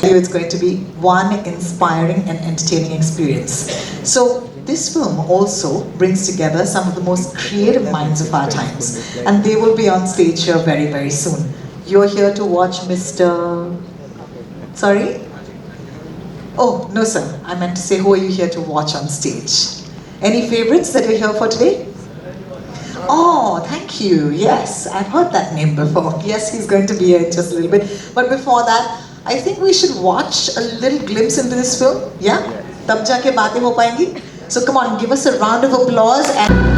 It's going to be one inspiring and entertaining experience. So this film also brings together some of the most creative minds of our times, and they will be on stage here very, very soon. You're here to watch Mr. Sorry? Oh, no sir, I meant to say who are you here to watch on stage? Any favorites that you're here for today? Oh, thank you. Yes, I've heard that name before. Yes, he's going to be here in just a little bit. But before that, I think we should watch a little glimpse into this film. Yeah? Tab jaake baatein ho payengi. So come on, give us a round of applause. And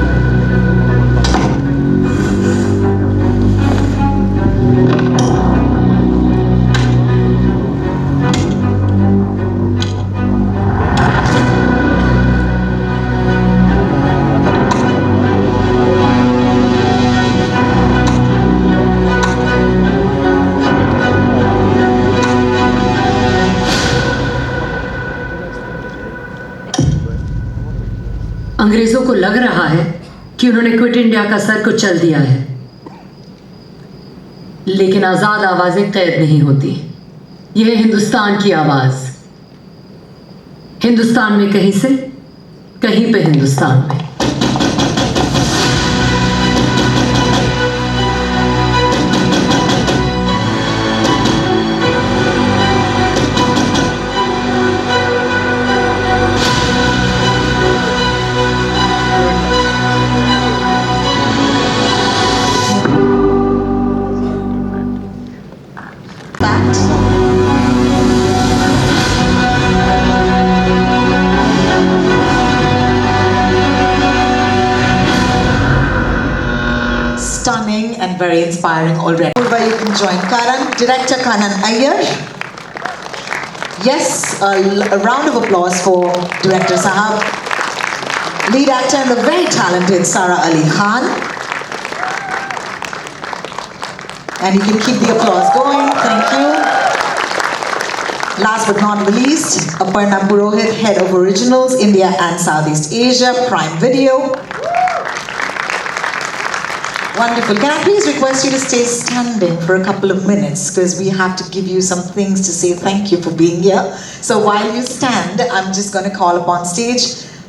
अंग्रेजों को लग रहा है कि उन्होंने quit India का sir कुचल दिया है, लेकिन आजाद आवाजें कैद नहीं होती। यह है हिंदुस्तान की आवाज। हिंदुस्तान में कहीं से कहीं पे हिंदुस्तान में। stunning and very inspiring already. Where you can join Karan, director Kanan Iyer. Yes, a round of applause for director Sahab. Lead actor and the very talented Sara Ali Khan. And you can keep the applause going. Thank you. Last but not least, Aparna Purohit, head of originals, India and Southeast Asia, Prime Video. Wonderful. Can I please request you to stay standing for a couple of minutes, because we have to give you some things to say thank you for being here. So while you stand, I'm just going to call upon stage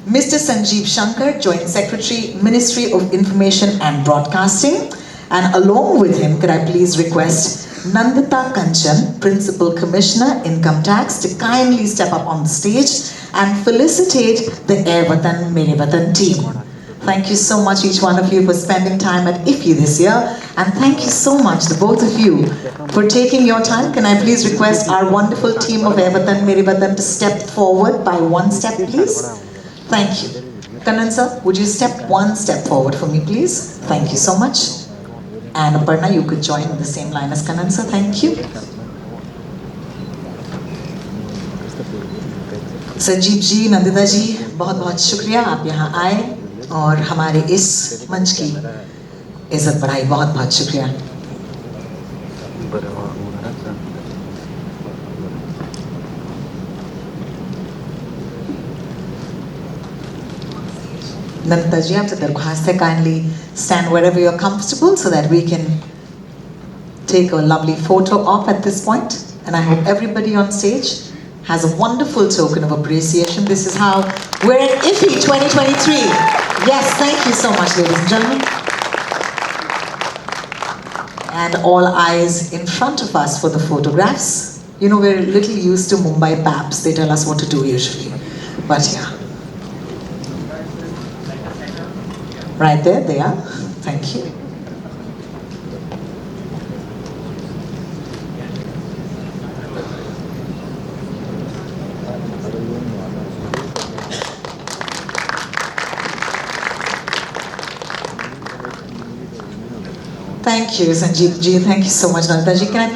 Mr. Sanjeev Shankar, Joint Secretary, Ministry of Information and Broadcasting. And along with him, could I please request Nandita Kanchan, Principal Commissioner, Income Tax, to kindly step up on the stage and felicitate the Air Watan Mere Watan team. Thank you so much, each one of you, for spending time at IFFI this year. And thank you so much, the both of you, for taking your time. Can I please request our wonderful team of Air Watan Mere Watan to step forward by one step, please? Thank you. Kanan sir, would you step one step forward for me, please? Thank you so much. And Aparna, you could join in the same line as Kanan sir. Thank you. Sanjeev ji, Nandita जी, बहुत बहुत शुक्रिया आप यहाँ आए और हमारे इस मंच की इज्जत बढ़ाई। बहुत बहुत शुक्रिया। नंदिता जी, आपसे दरख्वास्त है, kindly stand wherever you're comfortable so that we can take a lovely photo op at this point. And I hope everybody on stage has a wonderful token of appreciation. This is how we're at IFFI 2023. Yes, thank you so much, ladies and gentlemen. And all eyes in front of us for the photographs. You know, we're a little used to Mumbai paps. They tell us what to do usually. But yeah. Right there, they are. Thank you. Thank you, Sanjeev ji. Thank you so much, Nandita ji. Can I...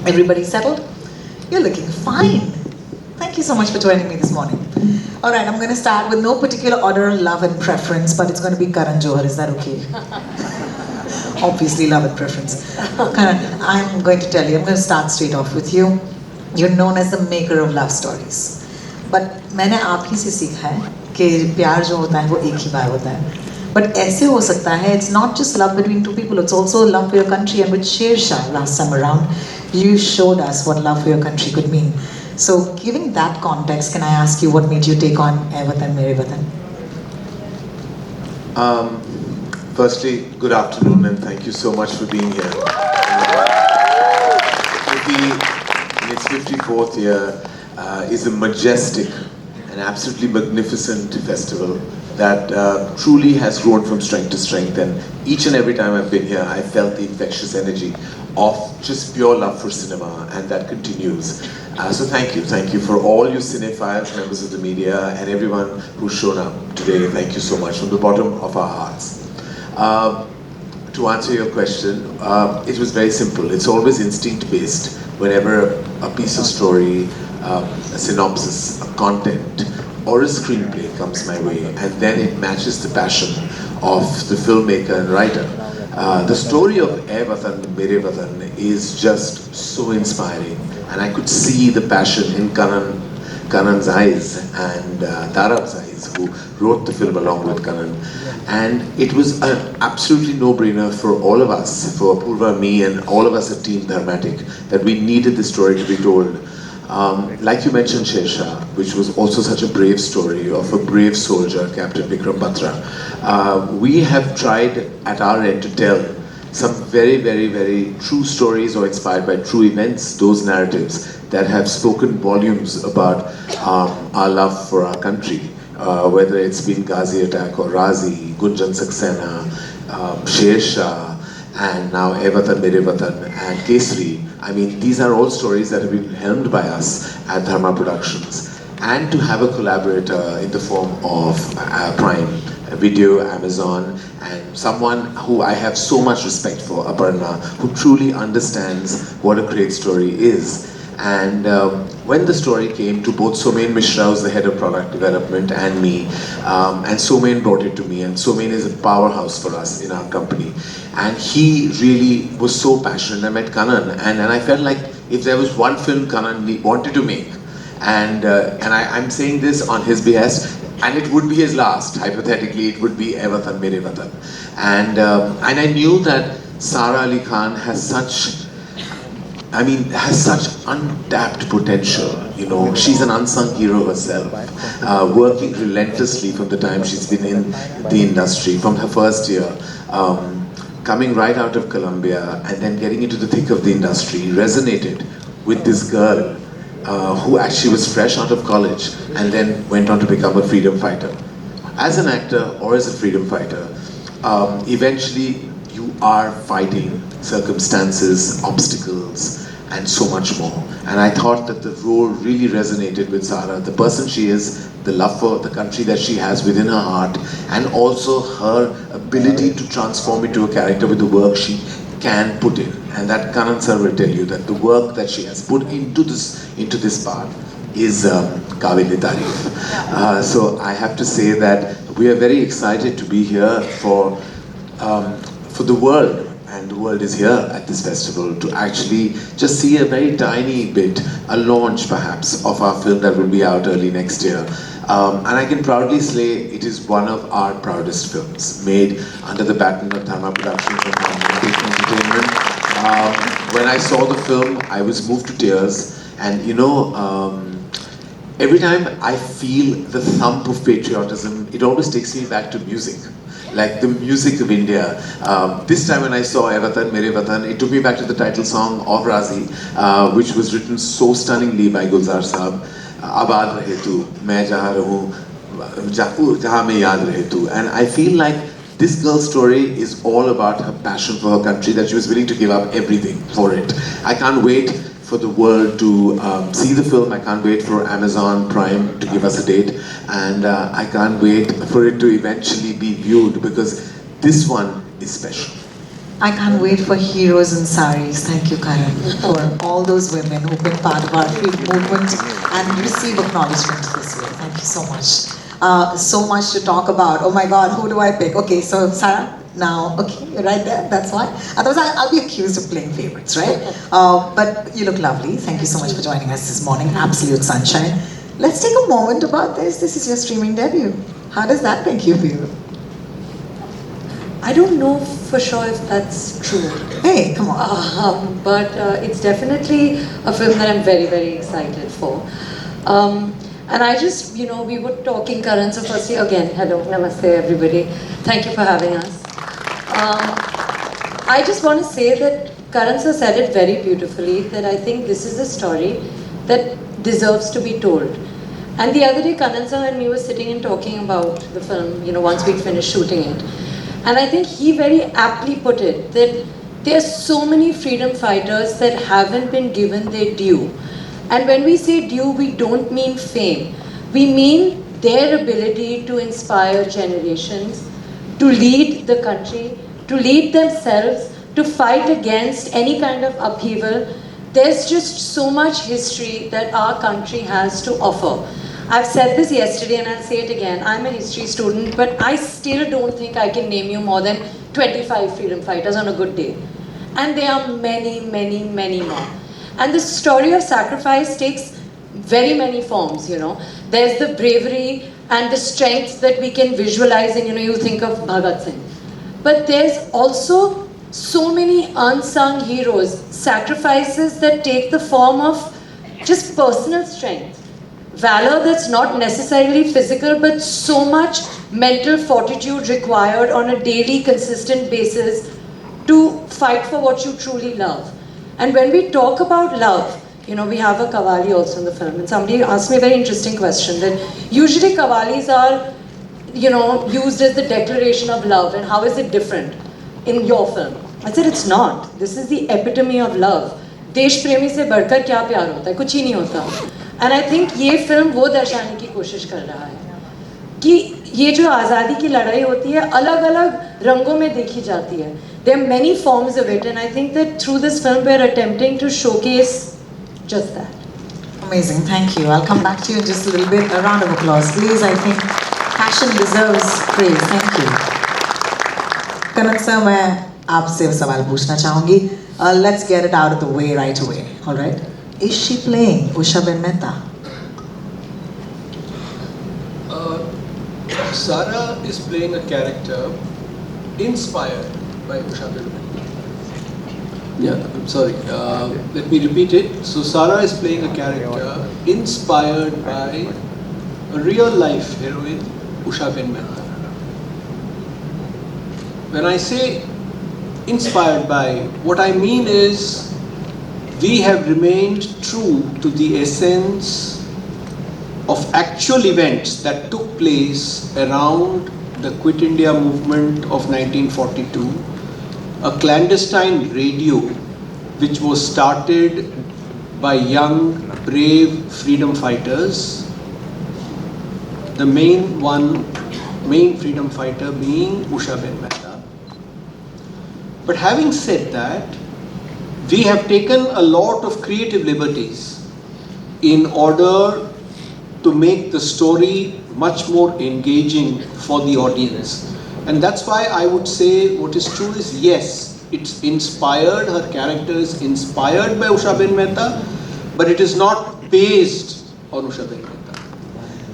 Everybody settled? You're looking fine. Thank you so much for joining me this morning. All right, I'm going to start with no particular order of love and preference, but it's going to be Karan Johar. Is that okay? Obviously, love and preference. Karan, I'm going to tell you, I'm going to start straight off with you. You're known as the maker of love stories. But मैंने आप ही से सीखा है कि प्यार जो होता है वो एक ही बार होता है. But ऐसे हो सकता है, it's not just love between two people, it's also love for your country. And with Shersha last time around, you showed us what love for your country could mean. So giving that context, can I ask you what made you take on Ae Watan Mere Watan? Firstly, good afternoon and thank you so much for being here. In its 54th year is a majestic and absolutely magnificent festival that truly has grown from strength to strength, and each and every time I've been here I felt the infectious energy of just pure love for cinema, and that continues. So thank you for all you cinephiles, members of the media, and everyone who's shown up today. Thank you so much from the bottom of our hearts. To answer your question, it was very simple. It's always instinct-based. Whenever a piece of story, a synopsis, a content, or a screenplay comes my way, and then it matches the passion of the filmmaker and writer. The story of Ae Watan Mere Watan is just so inspiring, and I could see the passion in Kanan's eyes and Tarab's eyes, who wrote the film along with Kanan. And it was an absolutely no-brainer for all of us, for Apurva, me, and all of us at Team Dharmatic, that we needed this story to be told. Like you mentioned, Shersha, which was also such a brave story of a brave soldier, Captain Vikram Batra. We have tried at our end to tell some very, very, very true stories or inspired by true events, those narratives that have spoken volumes about our love for our country. Whether it's been Ghazi attack or Razi, Gunjan Saxena, Shersha, and now Ae Watan Mere Watan and Kesari. I mean, these are all stories that have been helmed by us at Dharma Productions. And to have a collaborator in the form of Prime Video, Amazon, and someone who I have so much respect for, Aparna, who truly understands what a great story is. And when the story came to both Somen Mishra, who's the head of product development, and me, and Somen brought it to me, and Somen is a powerhouse for us in our company. And he really was so passionate. I met Kanan, and I felt like if there was one film Kanan wanted to make, and I'm saying this on his behest, and it would be his last, hypothetically, it would be Ae Watan Mere Watan. And I knew that Sara Ali Khan has such untapped potential. You know, she's an unsung hero herself, working relentlessly from the time she's been in the industry, from her first year, coming right out of Columbia and then getting into the thick of the industry, resonated with this girl who actually was fresh out of college and then went on to become a freedom fighter. As an actor or as a freedom fighter, eventually you are fighting circumstances, obstacles, and so much more. And I thought that the role really resonated with Sara, the person she is, the love for the country that she has within her heart, and also her ability to transform into a character with the work she can put in. And that Kanan sir will tell you that the work that she has put into this part is Kavili Tarif. So I have to say that we are very excited to be here for the world, and the world is here at this festival to actually just see a very tiny bit, a launch perhaps, of our film that will be out early next year. And I can proudly say it is one of our proudest films, made under the baton of Dharma Productions and Dharma Entertainment. When I saw the film, I was moved to tears, and you know, every time I feel the thump of patriotism, it always takes me back to music. Like the music of India. This time when I saw Ae Watan Mere Watan, it took me back to the title song of Razi, which was written so stunningly by Gulzar Saab. Abad rahe tu, main jahan rahu, jahan mein yaad rahe tu. And I feel like this girl's story is all about her passion for her country, that she was willing to give up everything for it. I can't wait for the world to see the film. I can't wait for Amazon Prime to give us a date, and I can't wait for it to eventually be viewed, because this one is special. I can't wait for heroes in saris. Thank you, Karan, for all those women who've been part of our freedom movement and receive acknowledgement this year. Thank you so much. So much to talk about. Oh my God, who do I pick? Okay, so Sarah. Now, okay, you're right there, that's why. Otherwise, I'll be accused of playing favorites, right? But you look lovely. Thank you so much for joining us this morning. Absolute sunshine. Let's take a moment about this. This is your streaming debut. How does that make you feel? I don't know for sure if that's true. Hey, come on. But it's definitely a film that I'm very, very excited for. And I just, we were talking, Karan, so firstly, again, hello, namaste, everybody. Thank you for having us. I just want to say that Karan sir said it very beautifully, that I think this is a story that deserves to be told. And the other day, Karan sir and me were sitting and talking about the film, once we'd finished shooting it. And I think he very aptly put it, that there are so many freedom fighters that haven't been given their due. And when we say due, we don't mean fame. We mean their ability to inspire generations, to lead the country, to lead themselves, to fight against any kind of upheaval. There's just so much history that our country has to offer. I've said this yesterday and I'll say it again. I'm a history student, but I still don't think I can name you more than 25 freedom fighters on a good day. And there are many, many, many more. And the story of sacrifice takes very many forms, There's the bravery and the strength that we can visualize, and you think of Bhagat Singh. But there's also so many unsung heroes, sacrifices that take the form of just personal strength. Valor that's not necessarily physical, but so much mental fortitude required on a daily, consistent basis to fight for what you truly love. And when we talk about love, we have a Qawwali also in the film. And somebody asked me a very interesting question, that usually Qawwalis are, used as the declaration of love. And how is it different in your film? I said, it's not. This is the epitome of love. देश प्रेमी से बढ़कर क्या प्यार होता है? कुछ ही नहीं होता. And I think ये फिल्म वो दर्शाने की कोशिश कर रहा है कि ये जो आज़ादी की लड़ाई होती है अलग अलग रंगों में देखी जाती है. There are many forms of it, and I think that through this film we are attempting to showcase just that. Amazing, thank you. I'll come back to you in just a little bit. A round of applause, please. I think passion deserves praise. Thank you. Karan sir, मैं आपसे सवाल पूछना चाहूँगी. Let's get it out of the way right away. All right? Is she playing Usha Ben Mehta? Sara is playing a character inspired by Usha Ben Mehta. Yeah, I'm sorry. Let me repeat it. So Sara is playing a character inspired by a real life heroine, Usha Ben Mehta. When I say inspired by, what I mean is we have remained true to the essence of actual events that took place around the Quit India movement of 1942, a clandestine radio which was started by young, brave freedom fighters, the main freedom fighter being Usha Ben Mehta. But having said that, we have taken a lot of creative liberties in order to make the story much more engaging for the audience. And that's why I would say what is true is, yes, it's inspired, her character is inspired by Usha Ben Mehta, but it is not based on Usha Ben Mehta.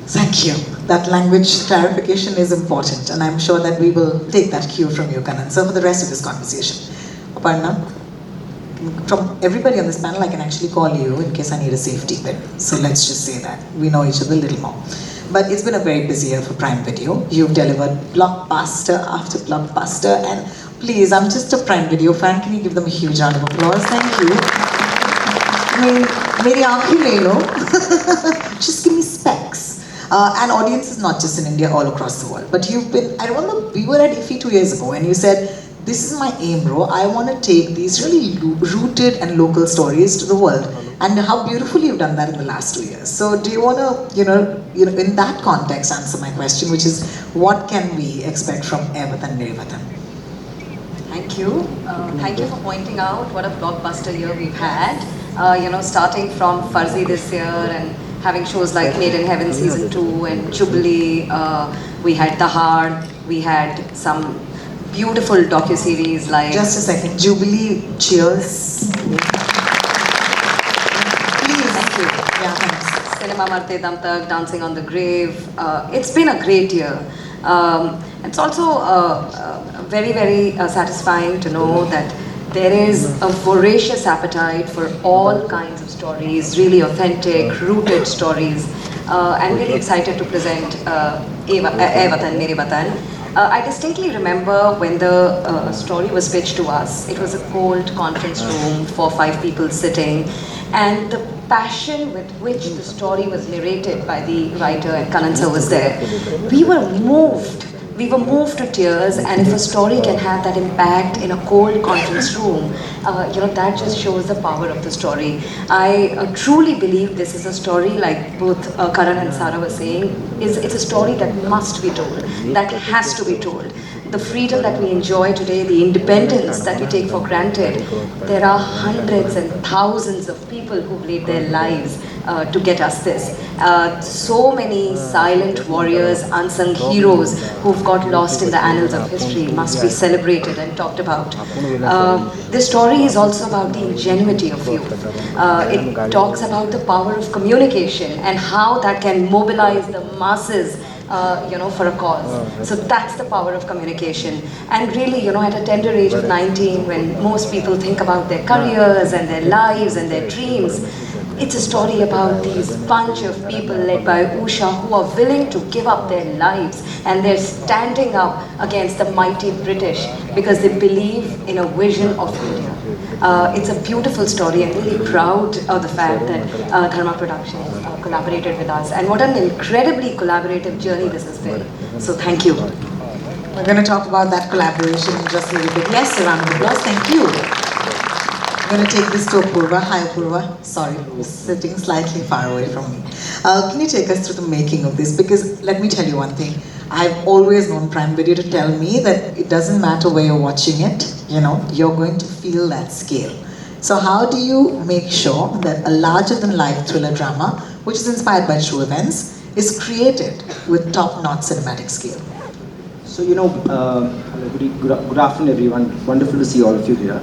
Thank you. That language clarification is important, and I'm sure that we will take that cue from you, Kanan. So for the rest of this conversation, Aparna, from everybody on this panel, I can actually call you in case I need a safety pin. So let's just say that we know each other a little more. But it's been a very busy year for Prime Video. You've delivered blockbuster after blockbuster, and please, I'm just a Prime Video fan. Can you give them a huge round of applause? Thank you. Meri aankhein le lo. Just give me specs. And audience is not just in India, all across the world. But you've been, I remember we were at IFFI 2 years ago, and you said, this is my aim, bro. I want to take these really rooted and local stories to the world. And how beautifully you've done that in the last 2 years. So do you want to, in that context, answer my question, which is, what can we expect from WATAN WATAN? Thank you. Thank you for pointing out what a blockbuster year we've had. Starting from Farzi this year and having shows like Made in Heaven Season 2 and Jubilee. We had Dahad. We had some beautiful docuseries like... Just a second. Jubilee, cheers. Please. Thank you. Yeah, thanks. Cinema Marte Dam Tak, Dancing on the Grave. It's been a great year. It's also very, very satisfying to know that there is a voracious appetite for all kinds of stories, really authentic, rooted stories. I'm really excited to present WATAN, Mere Watan. I distinctly remember when the story was pitched to us. It was a cold conference room, 4 or 5 people sitting, and the passion with which the story was narrated by the writer, and Kanan sir was there. We were moved. We were moved to tears, and if a story can have that impact in a cold conference room, that just shows the power of the story. I truly believe this is a story, like both Karan and Sara were saying, it's a story that must be told, that has to be told. The freedom that we enjoy today, the independence that we take for granted, there are hundreds and thousands of people who've laid their lives to get us this. So many silent warriors, unsung heroes who've got lost in the annals of history must be celebrated and talked about. This story is also about the ingenuity of youth. It talks about the power of communication and how that can mobilize the masses for a cause. So that's the power of communication. And really, at a tender age of 19, when most people think about their careers and their lives and their dreams, it's a story about these bunch of people led by Usha who are willing to give up their lives, and they're standing up against the mighty British because they believe in a vision of India. It's a beautiful story. I'm really proud of the fact that Dharma Productions collaborated with us, and what an incredibly collaborative journey this has been. So thank you. We're going to talk about that collaboration in just a little bit. Yes, a round of applause. Thank you. I'm going to take this to Apurva. Hi, Apurva. Sorry, sitting slightly far away from me. Can you take us through the making of this? Because let me tell you one thing. I've always known Prime Video to tell me that it doesn't matter where you're watching it, you're going to feel that scale. So how do you make sure that a larger-than-life thriller drama, which is inspired by true events, is created with top-notch cinematic scale? So, good afternoon, everyone. Wonderful to see all of you here.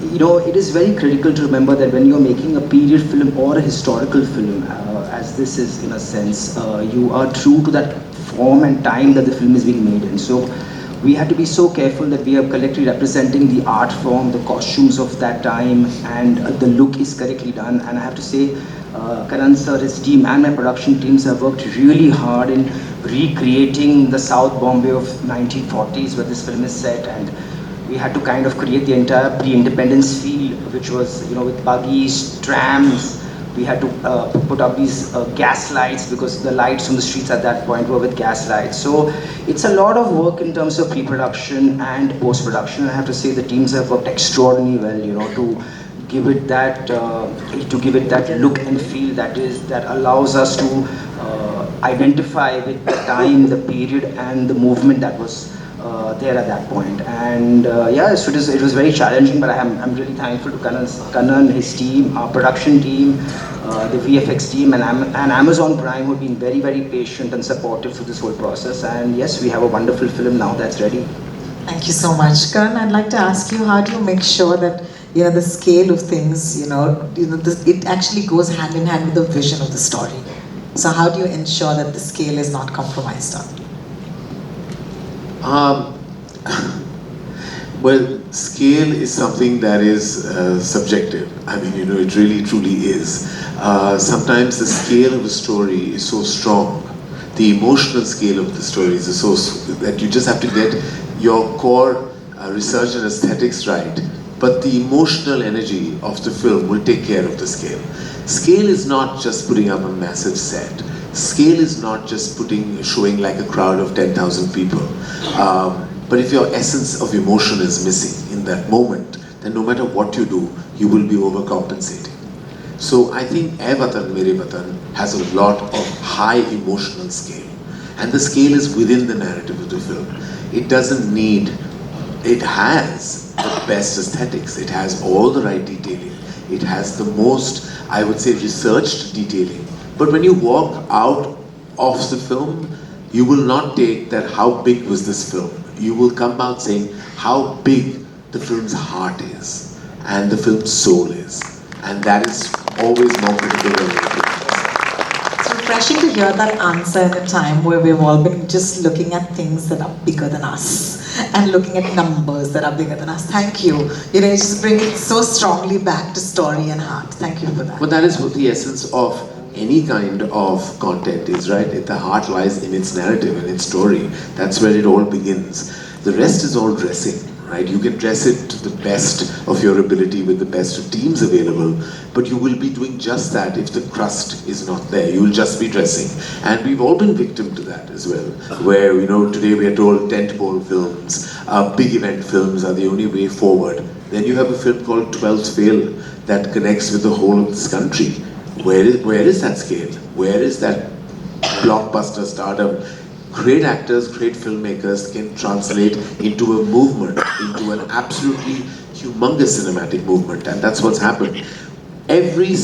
It is very critical to remember that when you're making a period film or a historical film, as this is in a sense, you are true to that form and time that the film is being made in. So we had to be so careful that we are correctly representing the art form, the costumes of that time, and the look is correctly done. And I have to say, Karan sir, his team, and my production teams have worked really hard in recreating the South Bombay of 1940s where this film is set, and we had to kind of create the entire pre-independence feel, which was, with buggies, trams. We had to put up these gas lights because the lights on the streets at that point were with gas lights. So it's a lot of work in terms of pre-production and post-production. I have to say the teams have worked extraordinarily well, to give it that look and feel that allows us to identify with the time, the period, and the movement that was there at that point. And so it was very challenging, but I'm really thankful to Kanan, his team, our production team, the VFX team, and Amazon Prime, who've been very, very patient and supportive through this whole process. And yes, we have a wonderful film now that's ready. Thank you so much. Karan, I'd like to ask you, how do you make sure that the scale of things, it actually goes hand in hand with the vision of the story? So how do you ensure that the scale is not compromised on? Well, scale is something that is subjective. I mean, it really truly is. Sometimes the scale of a story is so strong, the emotional scale of the story is so that you just have to get your core research and aesthetics right. But the emotional energy of the film will take care of the scale. Scale is not just putting up a massive set. Scale is not just showing like a crowd of 10,000 people. But if your essence of emotion is missing in that moment, then no matter what you do, you will be overcompensating. So I think WATAN, Mere Watan has a lot of high emotional scale. And the scale is within the narrative of the film. It has the best aesthetics. It has all the right detailing. It has the most, I would say, researched detailing. But when you walk out of the film, you will not take that how big was this film. You will come out saying how big the film's heart is and the film's soul is. And that is always more critical than anything else. So refreshing to hear that answer in a time where we've all been just looking at things that are bigger than us and looking at numbers that are bigger than us. Thank you. You know, you just bring it so strongly back to story and heart. Thank you for that. But that is what the essence of any kind of content is, right? The heart lies in its narrative and its story. That's where it all begins. The rest is all dressing, right? You can dress it to the best of your ability with the best of teams available, but you will be doing just that if the crust is not there. You will just be dressing. And we've all been victim to that as well, where, you know, today we are told tentpole films, big event films are the only way forward. Then you have a film called 12th Fail that connects with the whole of this country. Where is that scale? Where is that blockbuster stardom? Great actors, great filmmakers can translate into a movement, into an absolutely humongous cinematic movement, and that's what's happened. Every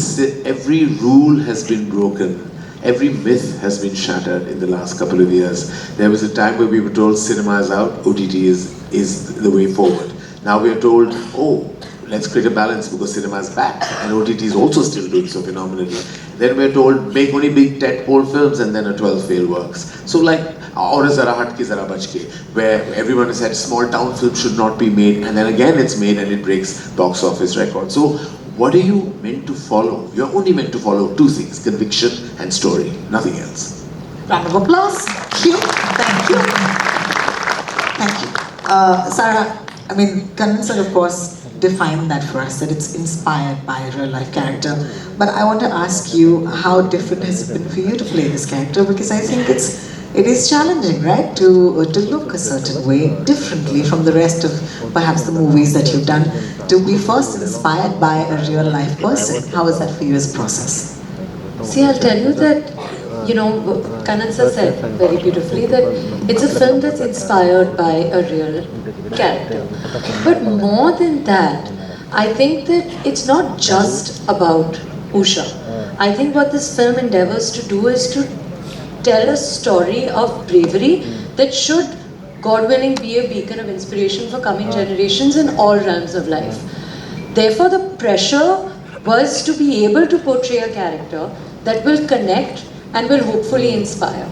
rule has been broken, every myth has been shattered in the last couple of years. There was a time where we were told cinema is out, OTT is the way forward. Now we are told, oh, let's create a balance because cinema is back and OTT is also still doing so phenomenally. Then we're told, make only big tentpole films and then a 12th Fail works. So like, or a Zara Hatke Zara Bachke, where everyone has said small town films should not be made, and then again it's made and it breaks box office records. So what are you meant to follow? You're only meant to follow two things, conviction and story, nothing else. Round of applause. Thank you. Thank you. Thank you. Sarah, I mean, Kannan sir, of course, defined that for us, that it's inspired by a real life character. But I want to ask you, how different has it been for you to play this character? Because I think it is challenging, right? To look a certain way, differently from the rest of perhaps the movies that you've done, to be first inspired by a real life person. How is that for you as a process? See, I'll tell you that, you know, Kannan sir said very beautifully that it's a film that's inspired by a real character. But more than that, I think that it's not just about Usha. I think what this film endeavors to do is to tell a story of bravery that should, God willing, be a beacon of inspiration for coming generations in all realms of life. Therefore, the pressure was to be able to portray a character that will connect and will hopefully inspire.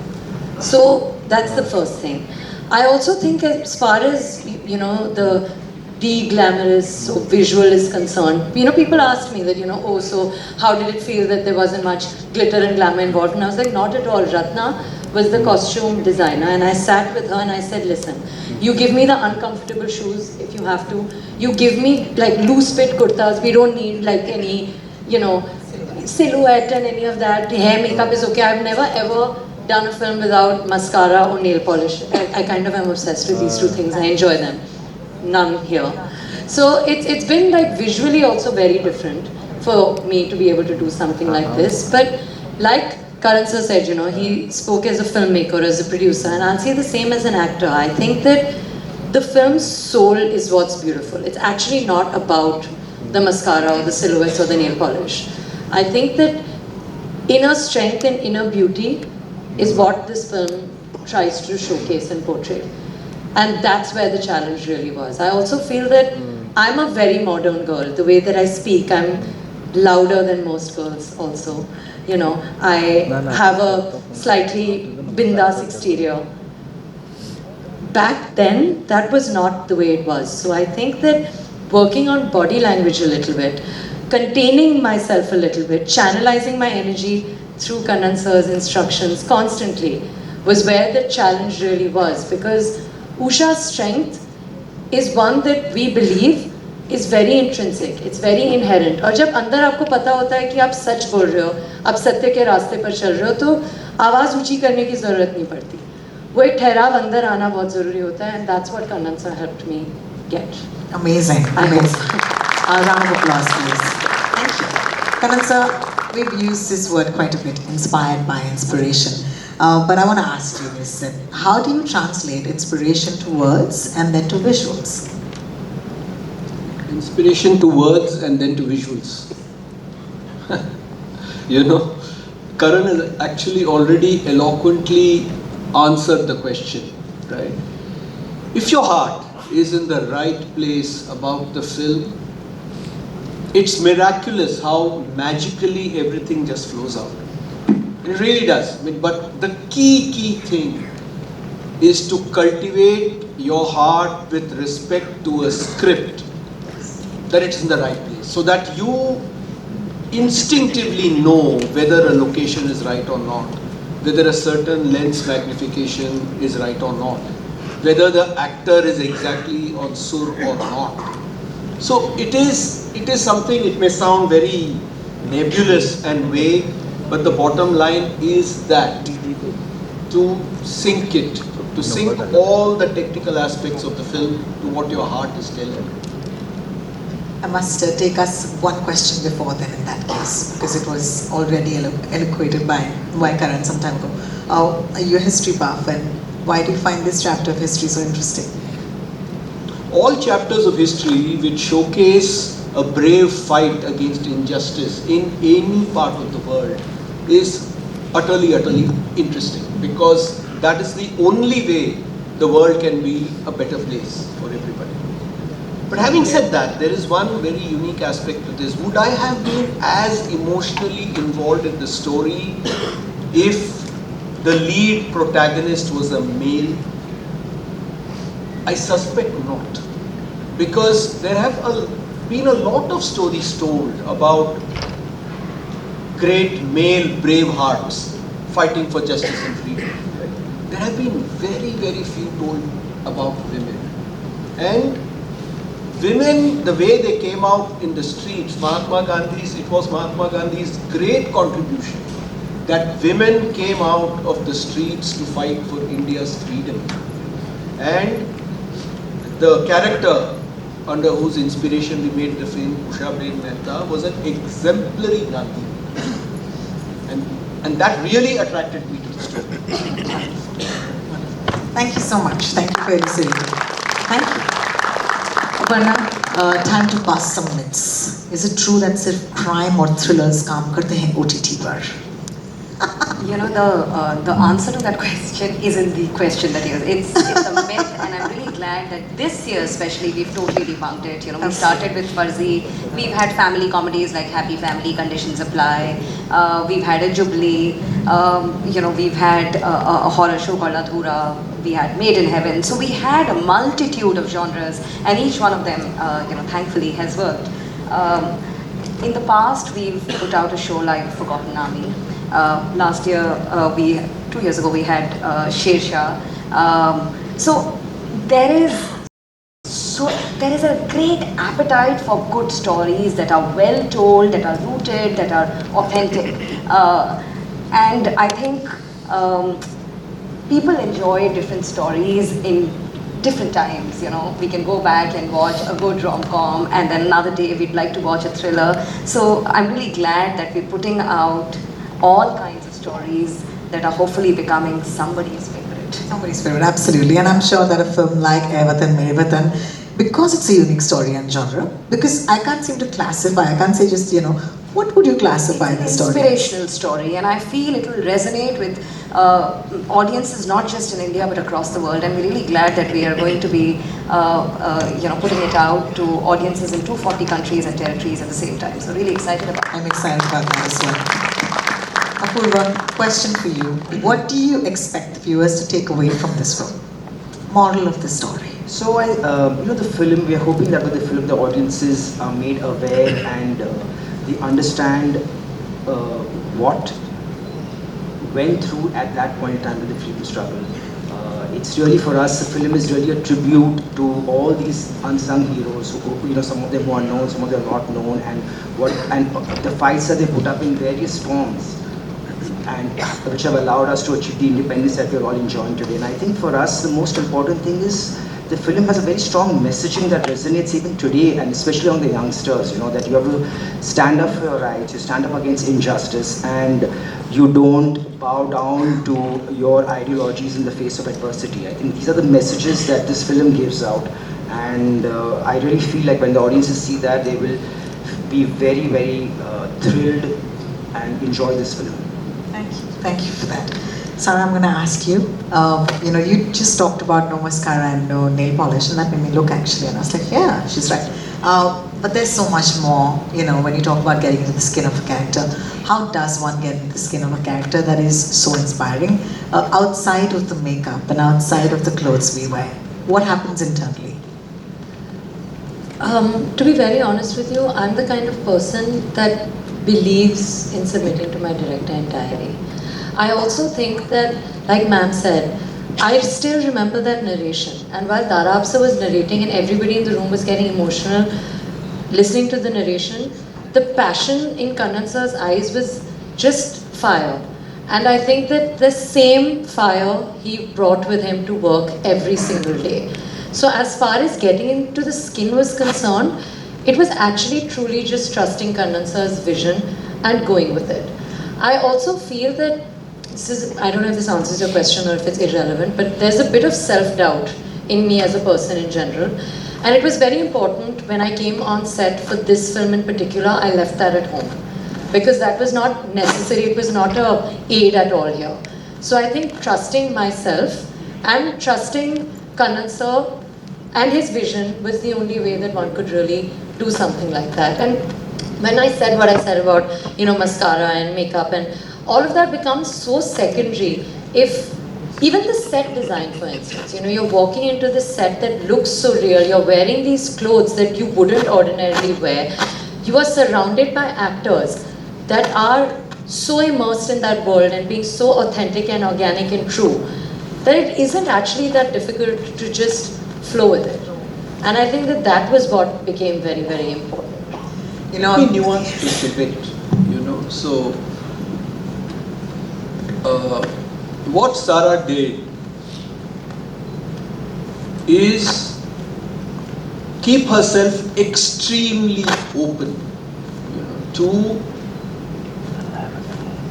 So that's the first thing. I also think as far as, you know, the de-glamorous or visual is concerned, you know, people asked me that, you know, oh, so how did it feel that there wasn't much glitter and glamour involved? And I was like, not at all. Ratna was the costume designer, and I sat with her and I said, listen, you give me the uncomfortable shoes if you have to. You give me like loose fit kurtas. We don't need like any, you know, silhouette and any of that. Hair makeup is okay. I've never ever done a film without mascara or nail polish. I kind of am obsessed with these two things. I enjoy them. None here. So it's been like visually also very different for me to be able to do something like this. But like Karan sir said, you know, he spoke as a filmmaker, as a producer, and I'll say the same as an actor. I think that the film's soul is what's beautiful. It's actually not about the mascara or the silhouettes or the nail polish. I think that inner strength and inner beauty is what this film tries to showcase and portray. And that's where the challenge really was. I also feel that I'm a very modern girl. The way that I speak, I'm louder than most girls also. You know, I have a slightly bindas exterior. Back then, that was not the way it was. So I think that working on body language a little bit, containing myself a little bit, channelizing my energy through Kannan sir's instructions constantly was where the challenge really was, because Usha's strength is one that we believe is very intrinsic, it's very inherent. और जब अंदर आपको पता होता है कि आप सच बोल रहे हो, आप सत्य के रास्ते पर चल रहे हो, तो आवाज़ ऊंची करने की ज़रूरत नहीं पड़ती. वो एक ठहराव अंदर आना बहुत ज़रूरी होता है, and that's what Kannan sir helped me get. Amazing, amazing. A round of applause, please. Thank you. Kannan sir, we've used this word quite a bit, inspired by inspiration. But I want to ask you this, how do you translate inspiration to words and then to visuals? Inspiration to words and then to visuals. You know, Karan has actually already eloquently answered the question, right? If your heart is in the right place about the film, it's miraculous how magically everything just flows out. It really does. I mean, but the key thing is to cultivate your heart with respect to a script, that it's in the right place, so that you instinctively know whether a location is right or not, whether a certain lens magnification is right or not, whether the actor is exactly on sur or not. So it is something, it may sound very nebulous and vague, but the bottom line is that to sync it, to sync all the technical aspects of the film to what your heart is telling. I must take us one question before then in that case, because it was already eloquated by Karan some time ago. You're a history buff, and why do you find this chapter of history so interesting? All chapters of history which showcase a brave fight against injustice in any part of the world is utterly interesting, because that is the only way the world can be a better place for everybody. But having said that, there is one very unique aspect to this. Would I have been as emotionally involved in the story if the lead protagonist was a male? I suspect not. Because there have been a lot of stories told about great male brave hearts fighting for justice and freedom. There have been very few told about women. And women, the way they came out in the streets, it was Mahatma Gandhi's great contribution that women came out of the streets to fight for India's freedom. And the character under whose inspiration we made the film, Usha Ben Mehta, was an exemplary Gandhi. And that really attracted me to the story. Thank you so much. Thank you for your listening. Thank you. Aparna, time to bust some myths. Is it true that सिर्फ crime और thrillers काम करते हैं OTT पर? You know, the answer to that question isn't the question that is. It's a myth, and I'm really glad that this year especially we've totally debunked it. You know, we started with Farzi. We've had family comedies like Happy Family, Conditions Apply. We've had a Jubilee. You know, we've had a horror show called Adhura. We had Made in Heaven. So we had a multitude of genres, and each one of them, you know, thankfully has worked. In the past, we've put out a show like Forgotten Army. Last year, 2 years ago, we had Sher Shah. So there is a great appetite for good stories that are well told, that are rooted, that are authentic. And I think people enjoy different stories in different times. You know, we can go back and watch a good rom-com, and then another day we'd like to watch a thriller. So I'm really glad that we're putting out all kinds of stories that are hopefully becoming somebody's favorite. Somebody's favorite, absolutely. And I'm sure that a film like WATAN, WATAN, because it's a unique story and genre, because I can't seem to classify, I can't say just, you know, what would you classify the story? It's an inspirational story, and I feel it will resonate with audiences not just in India but across the world. And we're really glad that we are going to be, you know, putting it out to audiences in 240 countries and territories at the same time. So really excited about it. I'm excited about that as well. Apurva, question for you. What do you expect the viewers to take away from this film? Moral of the story. So, you know, the film, we are hoping that with the film, the audiences are made aware and they understand what went through at that point in time with the freedom struggle. It's really, for us, the film is really a tribute to all these unsung heroes who, you know, some of them who are known, some of them are not known, and the fights that they put up in various forms, and which have allowed us to achieve the independence that we're all enjoying today. And I think for us, the most important thing is the film has a very strong messaging that resonates even today, and especially on the youngsters, you know, that you have to stand up for your rights, you stand up against injustice, and you don't bow down to your ideologies in the face of adversity. I think these are the messages that this film gives out, and I really feel like when the audiences see that, they will be very thrilled and enjoy this film. Thank you for that. Sarah, I'm going to ask you, you know, you just talked about no mascara and no nail polish, and that made me look actually, and I was like, yeah, she's right. But there's so much more, when you talk about getting into the skin of a character. How does one get into the skin of a character that is so inspiring? Outside of the makeup and outside of the clothes we wear, what happens internally? To be very honest with you, I'm the kind of person that believes in submitting to my director entirely. I also think that, like ma'am said, I still remember that narration. And while Darabsa was narrating and everybody in the room was getting emotional listening to the narration, the passion in Kannan sir's eyes was just fire. And I think that the same fire he brought with him to work every single day. So as far as getting into the skin was concerned, it was actually truly just trusting Kannan sir's vision and going with it. I also feel that I don't know if this answers your question or if it's irrelevant, but there's a bit of self-doubt in me as a person in general. And it was very important when I came on set for this film in particular, I left that at home. Because that was not necessary, it was not a aid at all here. So I think trusting myself and trusting Kannan sir and his vision was the only way that one could really do something like that. And when I said what I said about, mascara and makeup and all of that becomes so secondary if even the set design, for instance, you're walking into this set that looks so real, you're wearing these clothes that you wouldn't ordinarily wear, you are surrounded by actors that are so immersed in that world and being so authentic and organic and true that it isn't actually that difficult to just flow with it. And I think that was what became very, very important. Let me nuance this a bit, so what Sarah did is keep herself extremely open to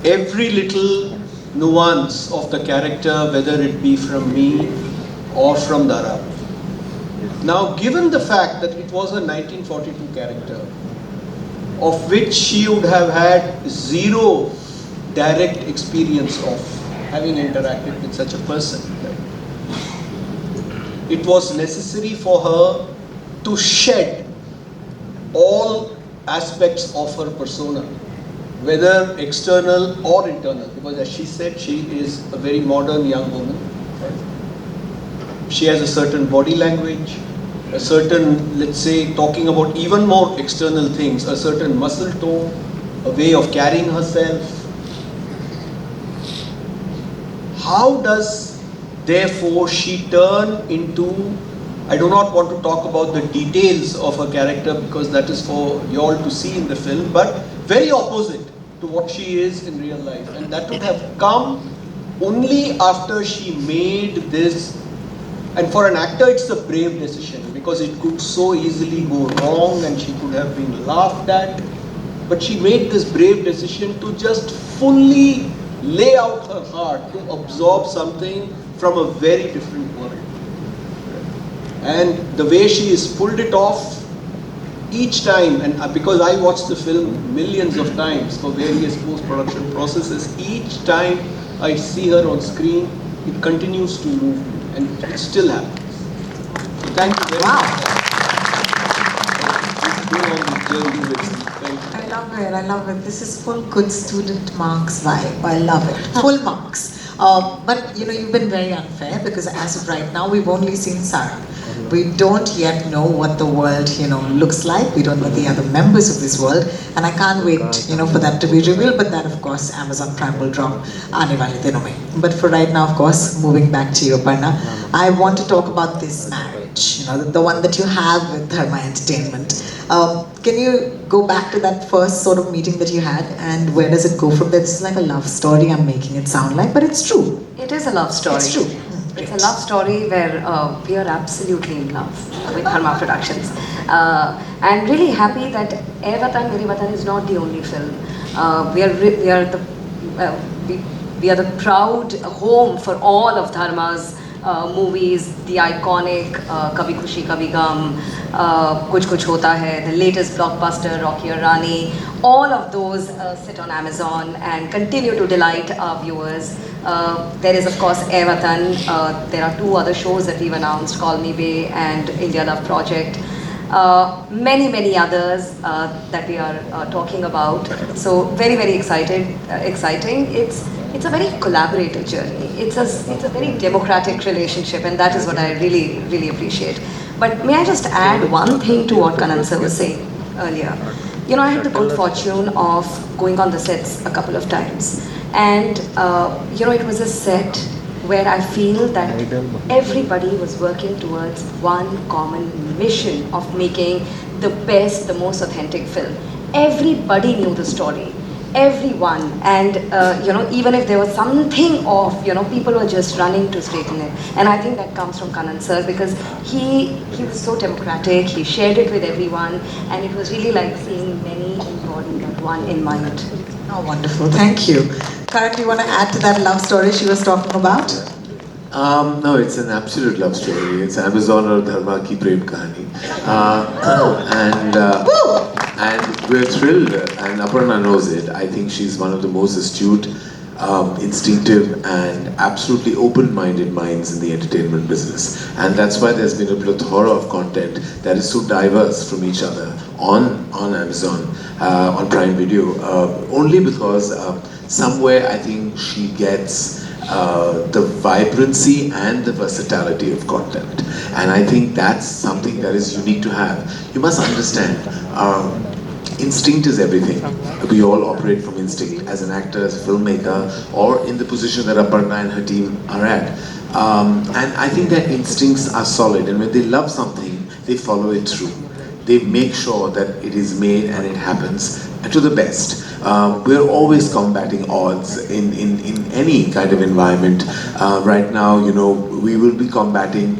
every little nuance of the character, whether it be from me or from Dara. Now, given the fact that it was a 1942 character, of which she would have had zero direct experience of having interacted with such a person, it was necessary for her to shed all aspects of her persona, whether external or internal, because as she said, she is a very modern young woman. She has a certain body language, a certain, let's say, talking about even more external things, a certain muscle tone, a way of carrying herself. How does, therefore, she turn into, I do not want to talk about the details of her character because that is for you all to see in the film, but very opposite to what she is in real life. And that would have come only after she made this. And for an actor, it's a brave decision because it could so easily go wrong and she could have been laughed at. But she made this brave decision to just fully lay out her heart, to absorb something from a very different world. And the way she has pulled it off each time, and because I watched the film millions of times for various post-production processes, each time I see her on screen, it continues to move me. And it still happens. So thank you very much. I love it. This is full good student marks vibe. I love it. Full marks. But you've been very unfair because as of right now, we've only seen Sarah. We don't yet know what the world, looks like. We don't know the other members of this world. And I can't wait, for that to be revealed. But that, of course, Amazon Prime will drop. Aane wale dino mein. But for right now, of course, moving back to you, Aparna, I want to talk about this marriage, the one that you have with Dharma Entertainment. Can you go back to that first sort of meeting that you had, and where does it go from there? This is like a love story I'm making it sound like, but it's true. It is a love story. It's true. It's a love story where we are absolutely in love with Dharma Productions. And really happy that WATAN Meri Watan is not the only film. We are the proud home for all of Dharma's movies, the iconic Kabhi Khushi Kabhi Gum, Kuch Kuch Hota Hai, the latest blockbuster Rocky or Rani. All of those sit on Amazon and continue to delight our viewers. There is, of course, WATAN. There are two other shows that we've announced, Call Me Bay and India Love Project. many others that we are talking about. So very exciting. It's a very collaborative journey. It's a very democratic relationship, and that is what I really appreciate. But may I just add one thing to what Kanan sir was saying earlier? You know, I had the good fortune of going on the sets a couple of times, and you know, it was a set where I feel that everybody was working towards one common mission of making the best, the most authentic film. Everybody knew the story, everyone, and you know, even if there was something off, you know, people were just running to straighten it. And I think that comes from Kanan sir, because he was so democratic, he shared it with everyone, and it was really like seeing many embodied but one in mind. Oh, wonderful. Thank you. Karan, do you want to add to that love story she was talking about? No, it's an absolute love story. It's Amazon or Dharma ki prem kahani. And we're thrilled, and Aparna knows it. I think she's one of the most astute, instinctive, and absolutely open-minded minds in the entertainment business. And that's why there's been a plethora of content that is so diverse from each other on Amazon, on Prime Video, only because somewhere I think she gets the vibrancy and the versatility of content. And I think that's something that is unique to have. You must understand, instinct is everything. We all operate from instinct as an actor, as a filmmaker, or in the position that Aparna and her team are at. And I think that instincts are solid, and when they love something, they follow it through. They make sure that it is made and it happens to the best. We're always combating odds in any kind of environment. Right now, you know, we will be combating,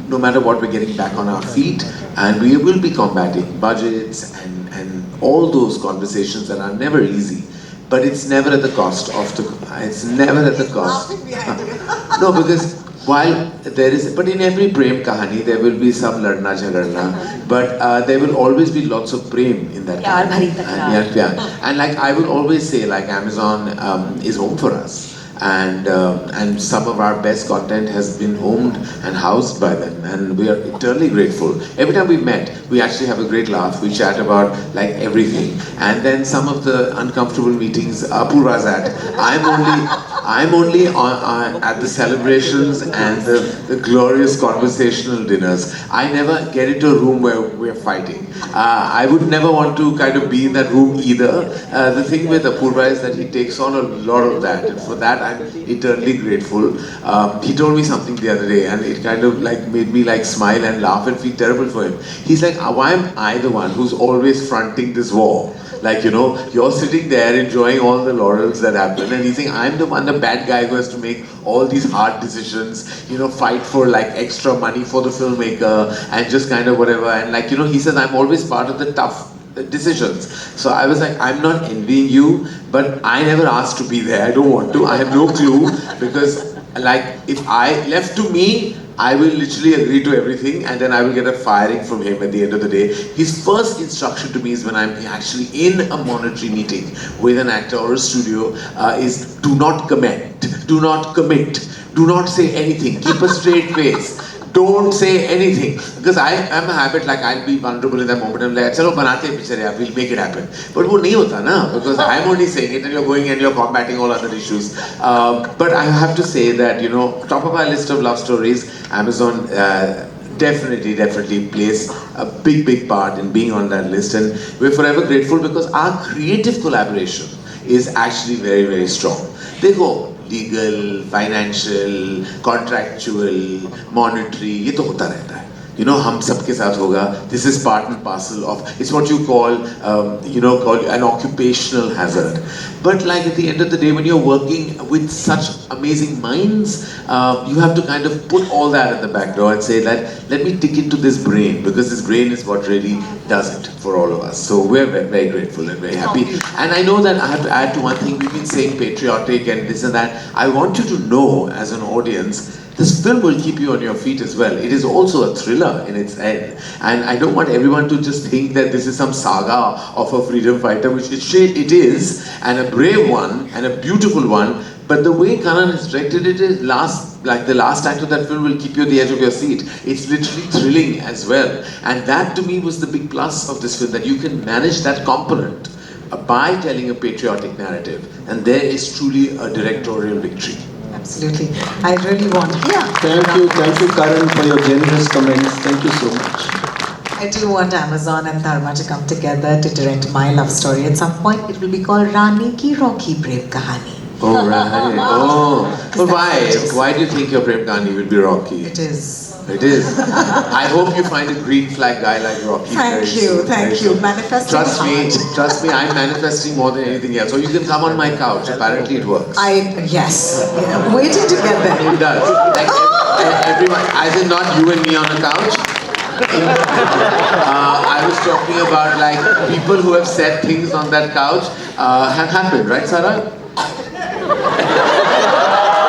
no matter what, we're getting back on our feet, and we will be combating budgets and all those conversations that are never easy. But it's never at the cost of it's never at the cost. No, because while there is, but in every prem kahani there will be some ladna jhagadna, but there will always be lots of prem in that Pyar bhari kahani. takrar. And like I will always say, like Amazon is home for us. And some of our best content has been owned and housed by them, and we are eternally grateful. Every time we met, we actually have a great laugh. We chat about like everything, and then some of the uncomfortable meetings Apurva's at. I'm only at the celebrations and the glorious conversational dinners. I never get into a room where we're fighting. I would never want to kind of be in that room either. The thing with Apurva is that he takes on a lot of that, and for that I'm eternally grateful. He told me something the other day, and it kind of like made me like smile and laugh and feel terrible for him. He's like, why am I the one who's always fronting this war? Like, you know, you're sitting there enjoying all the laurels that happen, and he's saying, I'm the one, the bad guy who has to make all these hard decisions, you know, fight for like extra money for the filmmaker and just kind of whatever. And like, you know, he says, I'm always part of the tough decisions. So I was like, I'm not envying you, but I never asked to be there. I don't want to. I have no clue, because like if I left to me, I will literally agree to everything, and then I will get a firing from him at the end of the day. His first instruction to me is when I'm actually in a monetary meeting with an actor or a studio is do not comment, do not commit, do not say anything, keep a straight face. Don't say anything, because I am a habit, like I'll be vulnerable in that moment. I'm like, chalo banate hai picture yaar, we'll make it happen. But wo nahi hota na, because I'm only saying it and you're going and you're combating all other issues. But I have to say that, you know, top of our list of love stories, Amazon definitely plays a big part in being on that list, and we're forever grateful because our creative collaboration is actually very strong. देखो, legal, financial, contractual, monetary, ये तो होता रहता है. You know, हम सबके साथ होगा. This is part and parcel of, it's what you call, call an occupational hazard. But like at the end of the day, when you're working with such amazing minds, you have to kind of put all that at the back door and say that, let me tick into this brain, because this brain is what really does it for all of us. So we're very grateful and very happy. And I know that I have to add to one thing, we've been saying patriotic and this and that. I want you to know, as an audience, this film will keep you on your feet as well. It is also a thriller in its end. And I don't want everyone to just think that this is some saga of a freedom fighter, which it is, and a brave one, and a beautiful one. But the way Kanan has directed it is last like the last act of that film will keep you at the edge of your seat. It's literally thrilling as well. And that to me was the big plus of this film, that you can manage that component by telling a patriotic narrative. And there is truly a directorial victory. Absolutely. I really want. Yeah. Thank you, Karan, for your generous comments. Thank you so much. I do want Amazon and Dharma to come together to direct my love story at some point. It will be called Rani Ki Rocky Prem Kahani. Oh, right. Oh. But why? Why do you think your Prem Kahani will be Rocky? It is. It is. I hope you find a green flag guy like Rocky. Thank you. Manifesting. Trust me, I'm manifesting more than anything else. So you can come on my couch. Apparently it works. Yes. Yeah, waiting to get there. It does. Like everyone, as in not you and me on a couch. I was talking about like people who have said things on that couch have happened, right, Sarah?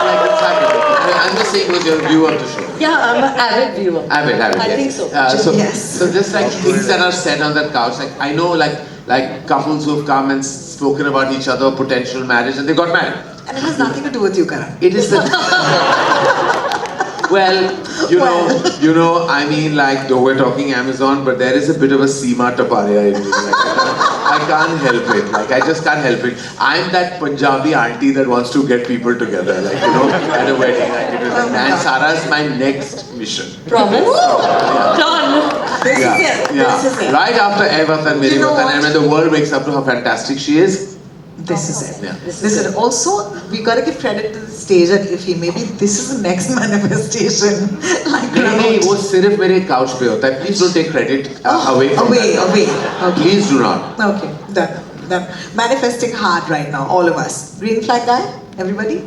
Like it's happened. I'm just saying, was your view of the show? Yeah, I'm an avid viewer. Avid, I yes. think so. Yes. So just like things that are said on that couch, like I know like couples who've come and spoken about each other, potential marriage, and they got married. And it has nothing to do with you, Karan. It is the well, you know, I mean, like, though we're talking Amazon, but there is a bit of a Seema Taparia in me. Like, I can't help it. Like, I just can't help it. I'm that Punjabi auntie that wants to get people together, like, you know, at a wedding. Like, and Sarah's my next mission. Promise? Done. This is it. This is it. Right after WATAN, Meri You know Watan, what? and when the world wakes up to how fantastic she is. This is it. Yeah. Listen, also, we got to give credit to the stage at Iffy. Maybe this is the next manifestation. Like, नहीं, वो सिर्फ मेरे couch पे होता है. Please don't take credit away from that. Away. Okay. Please do not. Okay, done. Manifesting hard right now, all of us. Green flag guy, everybody?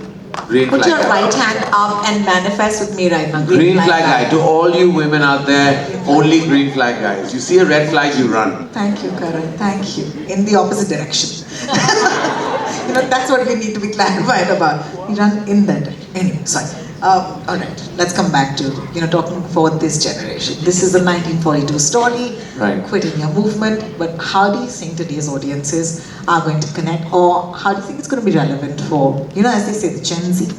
Green Put flag your guy. right hand up and manifest with me right now. Green flag guy. To all you women out there, only green flag guys. You see a red flag, you run. Thank you, Karan. Thank you. In the opposite direction. You know, that's what we need to be clarified about. We run in that direction. Anyway, sorry. All right, let's come back to, talking for this generation. This is a 1942 story, Right. quitting your movement, but how do you think today's audiences are going to connect, or how do you think it's going to be relevant for, as they say, the Gen Z?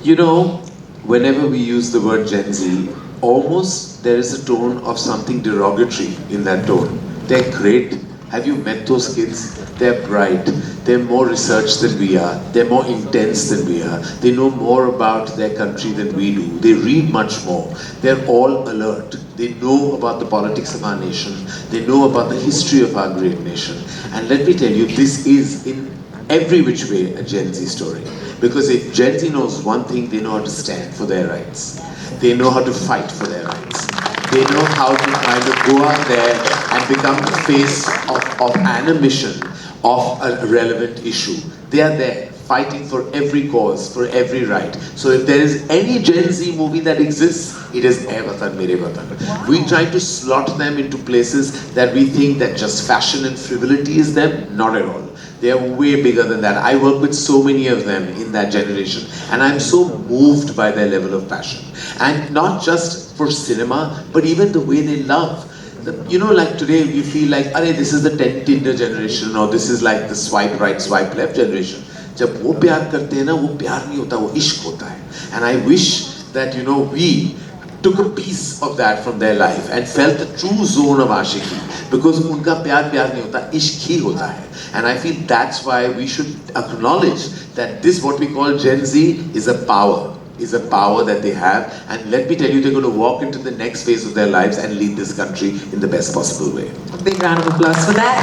You know, whenever we use the word Gen Z, almost there is a tone of something derogatory in that tone. They're great. Have you met those kids? They're bright. They're more researched than we are. They're more intense than we are. They know more about their country than we do. They read much more. They're all alert. They know about the politics of our nation. They know about the history of our great nation. And let me tell you, this is in every which way a Gen Z story. Because if Gen Z knows one thing, they know how to stand for their rights. They know how to fight for their rights. They know how to kind of go out there and become the face of an mission of a relevant issue. They are there fighting for every cause, for every right. So if there is any Gen Z movie that exists, it is WATAN, Mere Watan. We try to slot them into places that we think that just fashion and frivolity is them. Not at all. They are way bigger than that. I work with so many of them in that generation, and I'm so moved by their level of passion. And not just for cinema, but even the way they love. Like today you feel like, this is the Tinder generation, or this is like the swipe right, swipe left generation. जब वो प्यार करते हैं ना, वो प्यार नहीं होता, वो इश्क होता है. And I wish that, we took a piece of that from their life and felt the true zone of Aashiqui. Because उनका प्यार नहीं होता, इश्क ही होता है. And I feel that's why we should acknowledge that this, what we call Gen Z, is a power that they have. And let me tell you, they're going to walk into the next phase of their lives and lead this country in the best possible way. A big round of applause for that.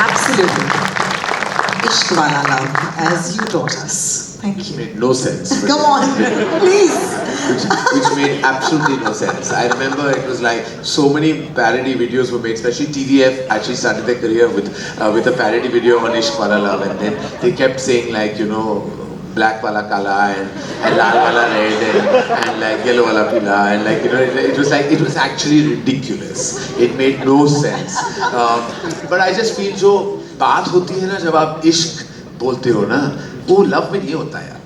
Absolutely. Ishq wala love, as you taught us. Thank It you. made no sense. Come on, please. Which made absolutely no sense. I remember it was like so many parody videos were made, especially TVF actually started their career with a parody video on Ishq Wala Love, and then they kept saying like, black wala kala and lal wala red and like yellow wala pila, and like, it was actually ridiculous. It made no sense. But I just feel जो बात होती है ना, जब आप इश्क बोलते हो ना, वो लव में नहीं होता यार,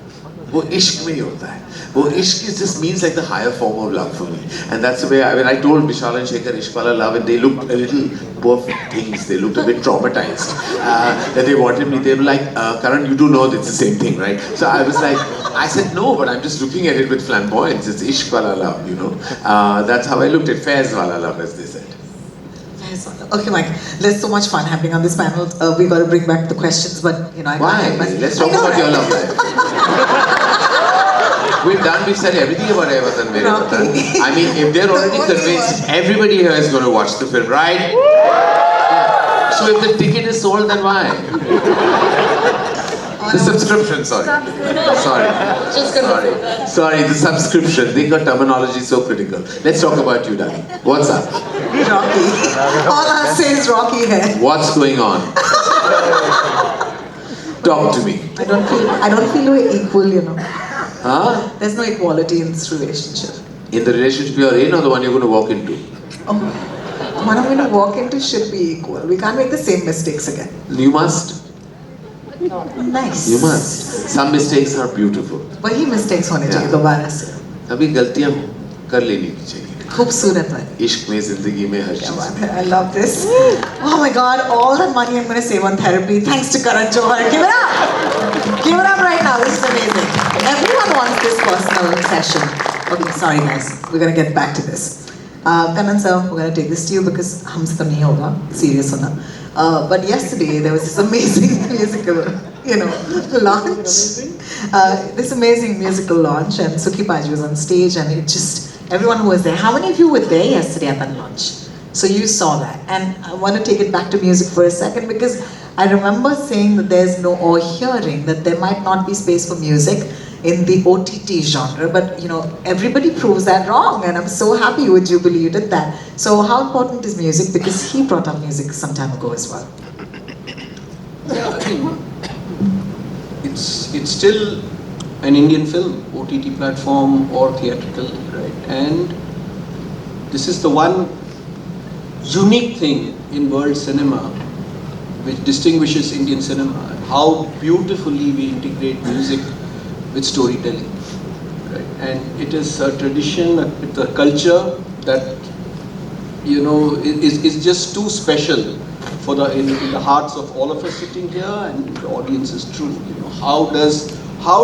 वो इश्क में ही होता है. Oh, ishq just means like the higher form of love for me. And that's the way I told Vishal and Shekhar ishq wala love, and they looked a little poor things. They looked a bit traumatized. That they wanted me. They were like, Karan, you do know it's the same thing, right? So I was like, I said no, but I'm just looking at it with flamboyance. It's ishq wala love, you know. That's how I looked at fairs wala love, as they said. Okay, Mike. There's so much fun happening on this panel. We got to bring back the questions, but you know, Why? Let's talk about your love life. We've said everything about WATAN, Mere Watan. I mean, if they're already convinced, everybody here is going to watch the film, right? So if the ticket is sold, then why? The subscription, sorry, the subscription. They got terminology so critical. Let's talk about you, darling. What's up? Rocky. All I'll say is Rocky here. What's going on? Talk to me. I don't feel we're equal, you know. Huh? There's no equality in this relationship. In the relationship you're in, or the one you're going to walk into? Oh, the one I'm going to walk into should be equal. We can't make the same mistakes again. You must. Nice. You must. Some mistakes are beautiful. वही mistakes होने चाहिए दोबारा से. अभी गलतियां कर लेनी चाहिए. खूबसूरत है. इश्क में, जिंदगी में, हर चीज. I love this. Oh my God! All that money I'm going to save on therapy, thanks to Karan Johar. Give it up! Give it up right now. This is amazing. Everyone wants this personal session. Okay, sorry guys. We're going to get back to this. Kanan sir, we're going to take this to you because हमसे तो नहीं होगा. Serious होना. But yesterday there was this amazing musical, launch. This amazing musical launch, and Sukhi Paji was on stage, and it just, everyone who was there. How many of you were there yesterday at that launch? So you saw that, and I want to take it back to music for a second because I remember saying that there's no, or hearing that there might not be space for music in the OTT genre, but everybody proves that wrong, and I'm so happy with Jubilee you did that. So how important is music? Because he brought up music some time ago as well. Yeah, I think it's still an Indian film, OTT platform or theatrical, right? And this is the one unique thing in world cinema which distinguishes Indian cinema, how beautifully we integrate music with storytelling, right? And it is a tradition, it's a culture that is just too special for in the hearts of all of us sitting here and the audiences too. How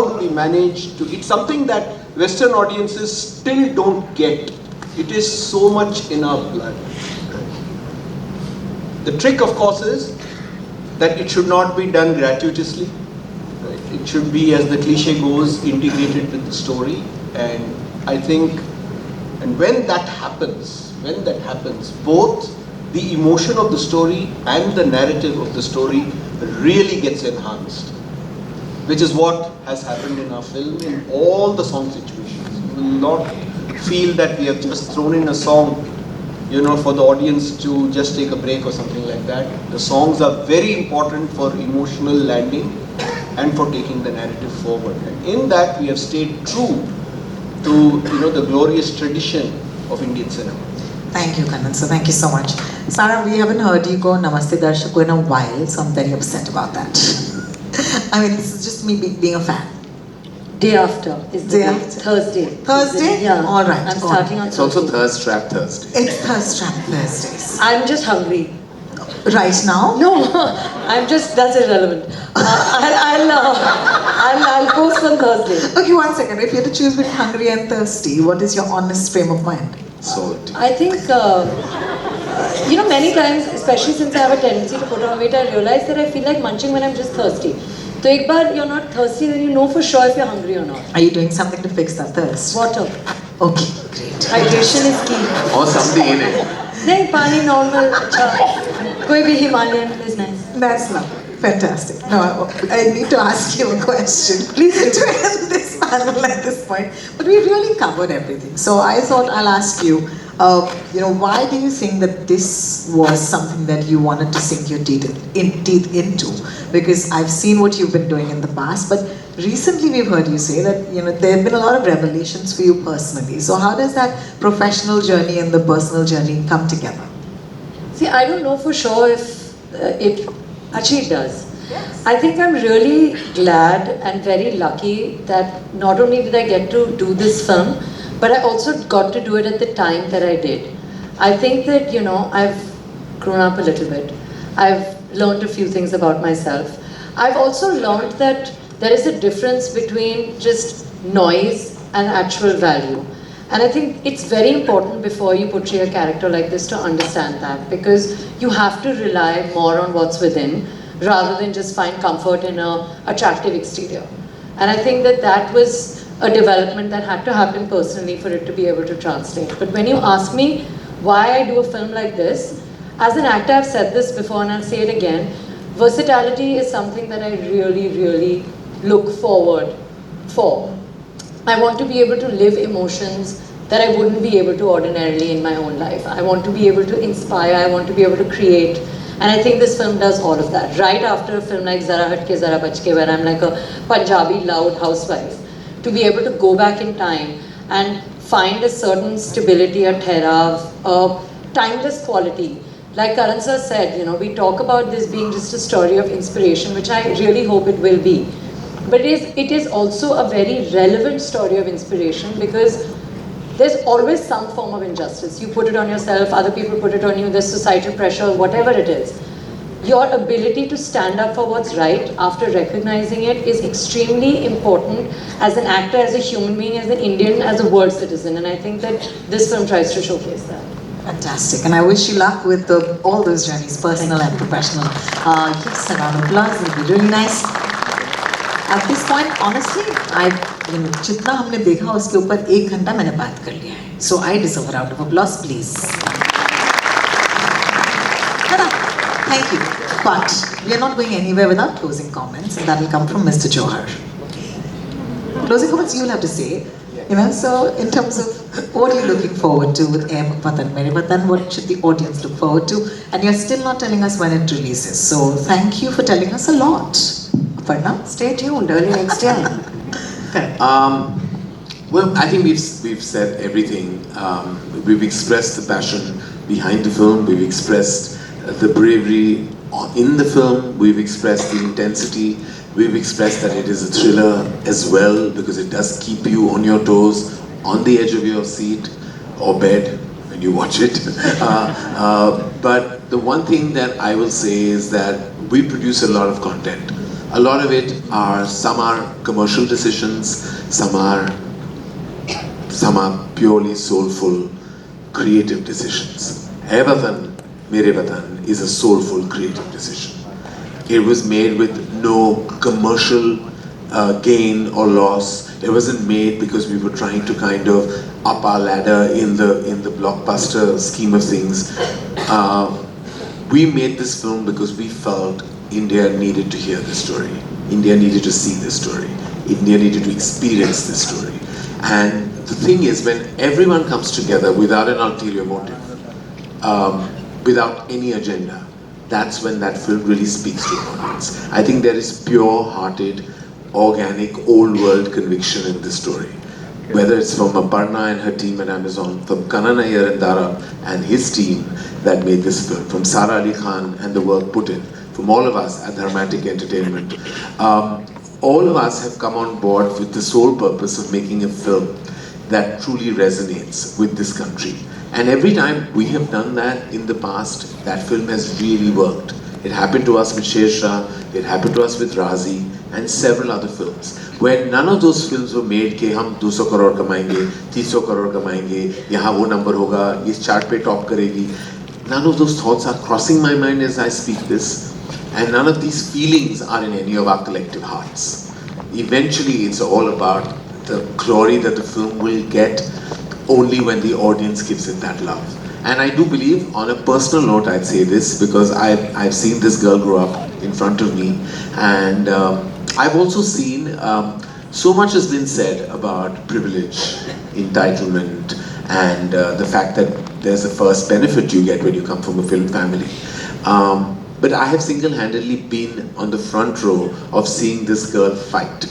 do we manage to? It's something that Western audiences still don't get. It is so much in our blood. The trick, of course, is that it should not be done gratuitously. It should be, as the cliche goes, integrated with the story. And I think, and when that happens, both the emotion of the story and the narrative of the story really gets enhanced, which is what has happened in our film in all the song situations. You will not feel that we have just thrown in a song, for the audience to just take a break or something like that. The songs are very important for emotional landing and for taking the narrative forward. And in that, we have stayed true to the glorious tradition of Indian cinema. Thank you, Kanan. So thank you so much. Sarah, we haven't heard you go Namaste Darshako in a while, so I'm very upset about that. I mean, this is just me being a fan. Day after is the day. Thursday. Thursday? Yeah. All right. I'm starting on It's Thursday. also Thirst Trap Thursday. It's Thirst Trap Thursdays. I'm just hungry. Right now? No, that's irrelevant. I'll post on Thursday. Okay, one second. If you had to choose between hungry and thirsty, what is your honest frame of mind? Salty. I think, many times, especially since I have a tendency to put on weight, I realize that I feel like munching when I'm just thirsty. So ek baar you're not thirsty, then you know for sure if you're hungry or not. Are you doing something to fix that thirst? Water. Okay, great. Hydration is key. Or something in it. Nahi, pani normal, koi bhi Himalayan is nice. That's lovely. Fantastic. No, I need to ask you a question. Please to end this panel at this point. But we really covered everything. So I thought I'll ask you, why do you think that this was something that you wanted to sink your teeth into? Because I've seen what you've been doing in the past, but recently we've heard you say that, there have been a lot of revelations for you personally. So how does that professional journey and the personal journey come together? See, I don't know for sure if it actually does. I think I'm really glad and very lucky that not only did I get to do this film, but I also got to do it at the time that I did. I think that, I've grown up a little bit. I've learned a few things about myself. I've also learned that there is a difference between just noise and actual value. And I think it's very important before you portray a character like this to understand that, because you have to rely more on what's within rather than just find comfort in an attractive exterior. And I think that that was a development that had to happen personally for it to be able to translate. But when you ask me why I do a film like this, as an actor I've said this before and I'll say it again, versatility is something that I really, really look forward for. I want to be able to live emotions that I wouldn't be able to ordinarily in my own life. I want to be able to inspire, I want to be able to create. And I think this film does all of that. Right after a film like Zara Hatke Zara Bachke, where I'm like a Punjabi loud housewife, to be able to go back in time and find a certain stability, a therav, a timeless quality. Like Karan sir said, we talk about this being just a story of inspiration, which I really hope it will be. But it is also a very relevant story of inspiration, because there's always some form of injustice. You put it on yourself, other people put it on you, there's societal pressure, whatever it is. Your ability to stand up for what's right after recognizing it is extremely important as an actor, as a human being, as an Indian, as a world citizen. And I think that this film tries to showcase that. Fantastic, and I wish you luck with all those journeys, personal and professional. Yes, a round of applause, it'll be really nice. At this point, honestly, जितना हमने देखा उसके ऊपर 1 घंटा मैंने बात कर लिया है. So I deserve a round of applause, please. Thank you. But we are not going anywhere without closing comments, and that will come from Mr. Johar. Closing comments you'll have to say. So in terms of what are you looking forward to with WATAN Mere Watan, what should the audience look forward to? And you're still not telling us when it releases. So thank you for telling us a lot. Aparna? Stay tuned, early next year. Well, I think we've said everything. We've expressed the passion behind the film. We've expressed the bravery in the film. We've expressed the intensity. We've expressed that it is a thriller as well, because it does keep you on your toes, on the edge of your seat or bed when you watch it. But the one thing that I will say is that we produce a lot of content. A lot of it some are commercial decisions, some are purely soulful, creative decisions. WATAN Mere Watan is a soulful, creative decision. It was made with no commercial gain or loss. It wasn't made because we were trying to kind of up our ladder in the blockbuster scheme of things. We made this film because we felt India needed to hear this story. India needed to see this story. India needed to experience this story. And the thing is, when everyone comes together without an ulterior motive, without any agenda, that's when that film really speaks to the audience. I think there is pure-hearted, organic, old-world conviction in this story. Whether it's from Aparna and her team at Amazon, from Kanan Iyer and Dara and his team that made this film, from Sara Ali Khan and the work put in, from all of us at Dramatic Entertainment. All of us have come on board with the sole purpose of making a film that truly resonates with this country. And every time we have done that in the past, that film has really worked. It happened to us with Sher Shah, it happened to us with Razi, and several other films, where none of those films were made कि हम 200 करोड़ कमाएंगे, 300 करोड़ कमाएंगे, यहाँ वो number होगा, इस chart पे top करेगी. None of those thoughts are crossing my mind as I speak this, and none of these feelings are in any of our collective hearts. Eventually, it's all about the glory that the film will get only when the audience gives it that love. And I do believe, on a personal note, I'd say this, because I've seen this girl grow up in front of me, and I've also seen so much has been said about privilege, entitlement, and the fact that there's a first benefit you get when you come from a film family. But I have single-handedly been on the front row of seeing this girl fight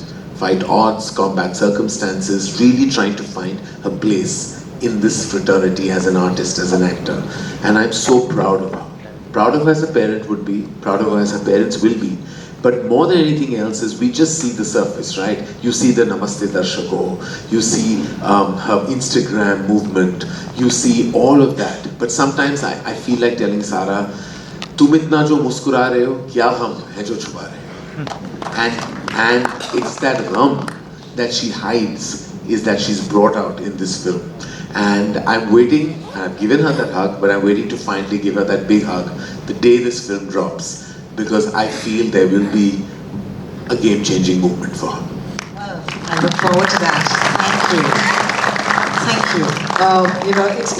odds, combat circumstances, really trying to find her place in this fraternity as an artist, as an actor. And I'm so proud of her. Proud of her as a parent would be, proud of her as her parents will be. But more than anything else is we just see the surface, right? You see the Namaste Darshako, you see her Instagram movement, you see all of that. But sometimes I feel like telling Sara, तुम इतना जो मुस्कुरा रहे हो, क्या गम है जो छुपा रहे हो? And it's that gum that she hides is that she's brought out in this film. And I'm waiting, I've given her that hug, but I'm waiting to finally give her that big hug the day this film drops. Because I feel there will be a game-changing movement for her. I look forward to that. Thank you. Thank you.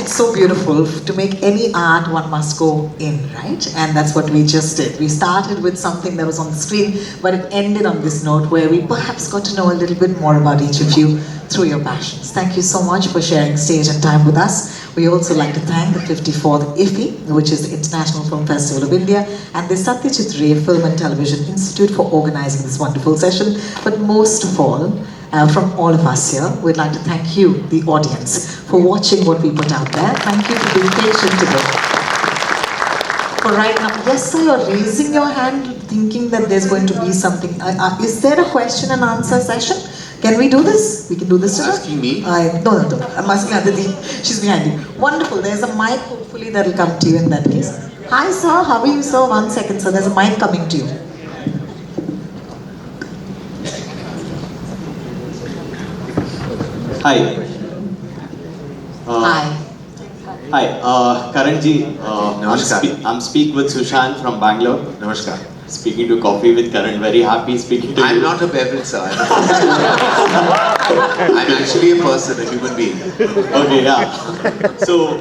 It's so beautiful. To make any art, one must go in, right? And that's what we just did. We started with something that was on the screen, but it ended on this note where we perhaps got to know a little bit more about each of you through your passions. Thank you so much for sharing stage and time with us. We also like to thank the 54th IFFI, which is the International Film Festival of India, and the Satyajit Ray Film and Television Institute for organizing this wonderful session. But most of all, from all of us here, we'd like to thank you, the audience, for watching what we put out there. Thank you for being patient today. For right now, yes sir, you're raising your hand thinking that there's going to be something. Is there a question and answer session? Can we do this? We can do this together? Asking me? No. I'm asking Aditi. She's behind you. Wonderful. There's a mic, hopefully, that will come to you in that case. Hi, sir. How are you, sir? 1 second, sir. There's a mic coming to you. Hi. Hi. Hi, Karan ji. Namaskar. I'm speaking with Sushant from Bangalore. Namaskar. Speaking to Coffee with Karan. Very happy speaking to you. I'm not a beverage, sir. I'm actually a person, a human being. Okay, yeah. So,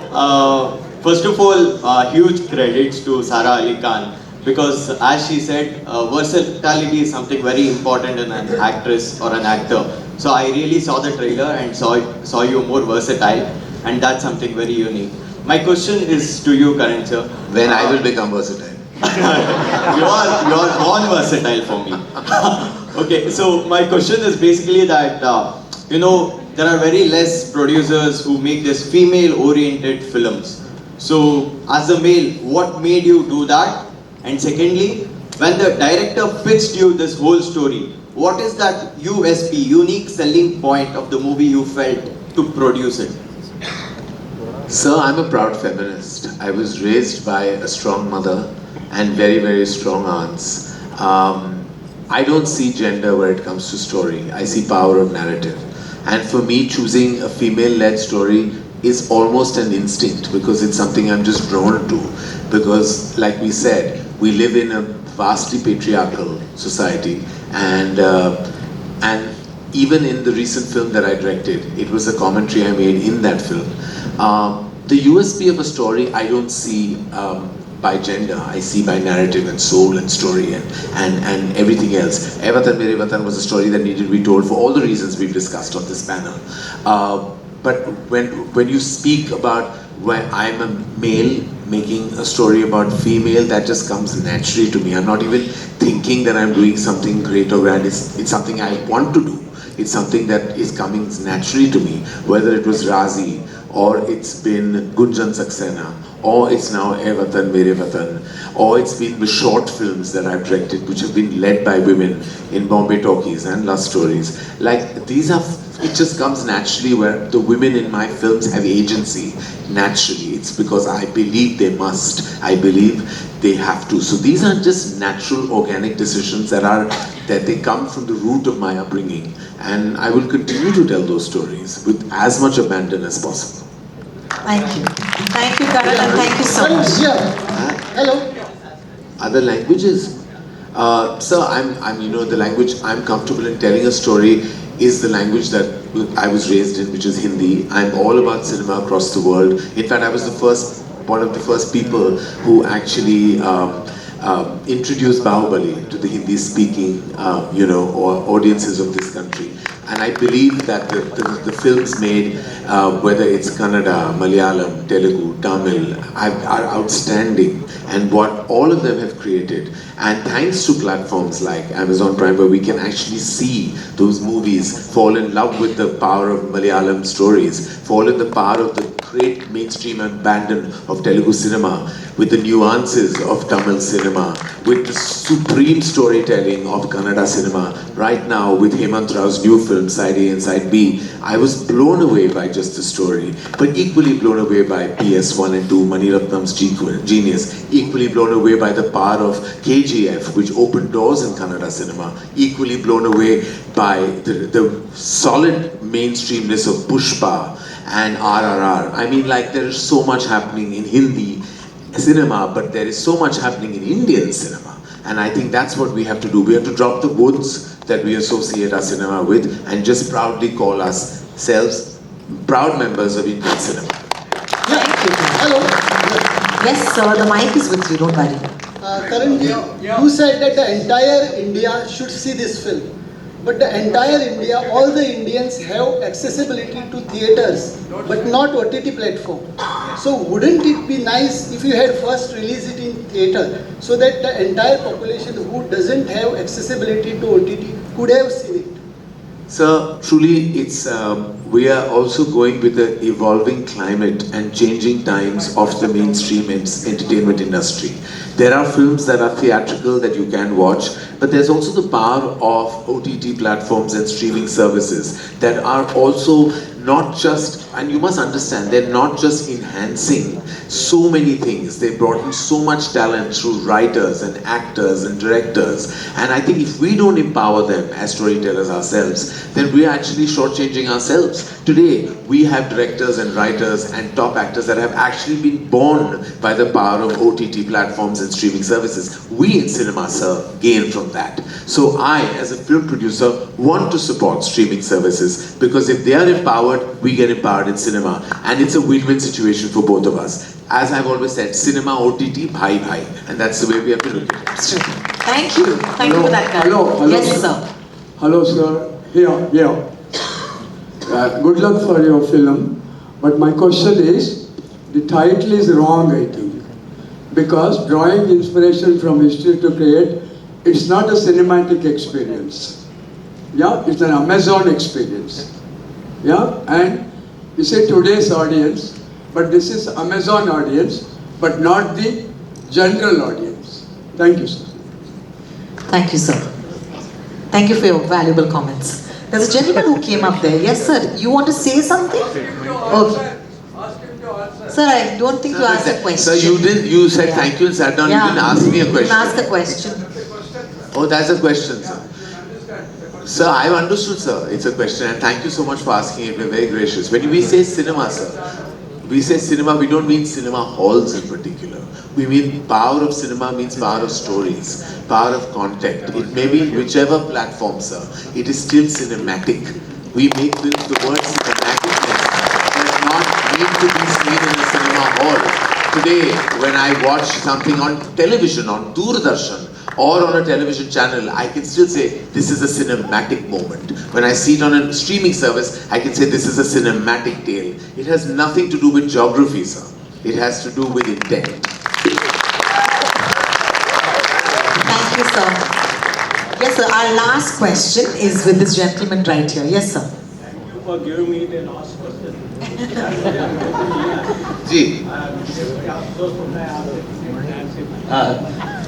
first of all, huge credits to Sara Ali Khan, because as she said, versatility is something very important in an actress or an actor. So I really saw the trailer and saw you more versatile, and that's something very unique. My question is to you, Karan sir. When I will become versatile. you're born versatile for me. Okay, so my question is basically that there are very less producers who make this female-oriented films. So as a male, what made you do that? And secondly, when the director pitched you this whole story, what is that USP, unique selling point of the movie you felt to produce it? Sir, I'm a proud feminist. I was raised by a strong mother and very, very strong aunts. I don't see gender where it comes to story. I see power of narrative. And for me, choosing a female-led story is almost an instinct because it's something I'm just drawn to. Because, like we said, we live in a vastly patriarchal society, and even in the recent film that I directed, it was a commentary I made in that film. The USP of a story I don't see by gender, I see by narrative and soul and story and everything else. Watan Mere Watan was a story that needed to be told for all the reasons we've discussed on this panel. But when you speak about when I'm a male making a story about female, that just comes naturally to me. I'm not even thinking that I'm doing something great or grand. It's something I want to do. It's something that is coming naturally to me, whether it was Razi, or it's been Gunjan Saxena, or it's now Watan Mere Watan, or it's been the short films that I've directed, which have been led by women in Bombay Talkies and Love Stories. Like, these are, it just comes naturally where the women in my films have agency, naturally. It's because I believe they must, I believe they have to. So these are just natural, organic decisions that they come from the root of my upbringing. And I will continue to tell those stories with as much abandon as possible. Thank you. Thank you, Karan, and thank you so much. Hello. Other languages? So the language I'm comfortable in telling a story is the language that I was raised in, which is Hindi. I'm all about cinema across the world. In fact, I was one of the first people who actually introduced Bahubali to the Hindi-speaking, audiences of this country. And I believe that the films made, whether it's Kannada, Malayalam, Telugu, Tamil, are outstanding. And what all of them have created, and thanks to platforms like Amazon Prime, where we can actually see those movies, fall in love with the power of Malayalam stories, fall in the power of the great mainstream abandon of Telugu cinema, with the nuances of Tamil cinema, with the supreme storytelling of Kannada cinema. Right now, with Hemant Rao's new film, Side A and Side B, I was blown away by just the story, but equally blown away by PS1 and 2, Mani Ratnam's genius, equally blown away by the power of KGF, which opened doors in Kannada cinema, equally blown away by the solid mainstreamness of Pushpa and RRR. I mean, like, there is so much happening in Hindi cinema, but there is so much happening in Indian cinema. And I think that's what we have to do. We have to drop the woods that we associate our cinema with and just proudly call ourselves proud members of Indian cinema. Thank you. Hello. Yes, sir, the mic is with you, don't worry. Karan, you said that the entire India should see this film. But the entire India, all the Indians have accessibility to theatres, but not OTT platform. So wouldn't it be nice if you had first released it in theatre, so that the entire population who doesn't have accessibility to OTT could have seen it? Sir, truly, we are also going with the evolving climate and changing times of the mainstream entertainment industry. There are films that are theatrical that you can watch, but there's also the power of OTT platforms and streaming services that are also not just, and you must understand, they're not just enhancing so many things. They brought in so much talent through writers and actors and directors. And I think if we don't empower them as storytellers ourselves, then we are actually shortchanging ourselves. Today, we have directors and writers and top actors that have actually been born by the power of OTT platforms and streaming services. We in cinema, sir, gain from that. So I, as a film producer, want to support streaming services, because if they are empowered, we get empowered in cinema. And it's a win-win situation for both of us. As I've always said, cinema, OTT, bhai bhai. And that's the way we have to look at it. Thank you. Thank you for that, Karan. Hello. Yes, sir. Hello, sir. Here. Good luck for your film. But my question is, the title is wrong, I think. Because drawing inspiration from history to create, it's not a cinematic experience. Yeah, it's an Amazon experience. Yeah, and you say today's audience, but this is Amazon audience, but not the general audience. Thank you, sir. Thank you, sir. Thank you for your valuable comments. There's a gentleman who came up there. Yes, sir. You want to say something? Okay. Sir, I don't think you asked a question. Sir, you said thank you and sat down. You didn't ask me a question. You didn't ask the question. Oh, that's a question, sir. Sir, I've understood, sir. It's a question, and thank you so much for asking it. We're very gracious. When we say cinema, sir, we say cinema, we don't mean cinema halls in particular. We mean power of cinema means power of stories, power of content. It may be whichever platform, sir. It is still cinematic. We make films, the word cinematicness does not need to be seen in a cinema hall. Today, when I watch something on television, on Doordarshan, or on a television channel, I can still say this is a cinematic moment. When I see it on a streaming service, I can say this is a cinematic tale. It has nothing to do with geography, sir. It has to do with intent. Thank you, sir. Yes, sir. Our last question is with this gentleman right here. Yes, sir. Thank you for giving me the last question. जी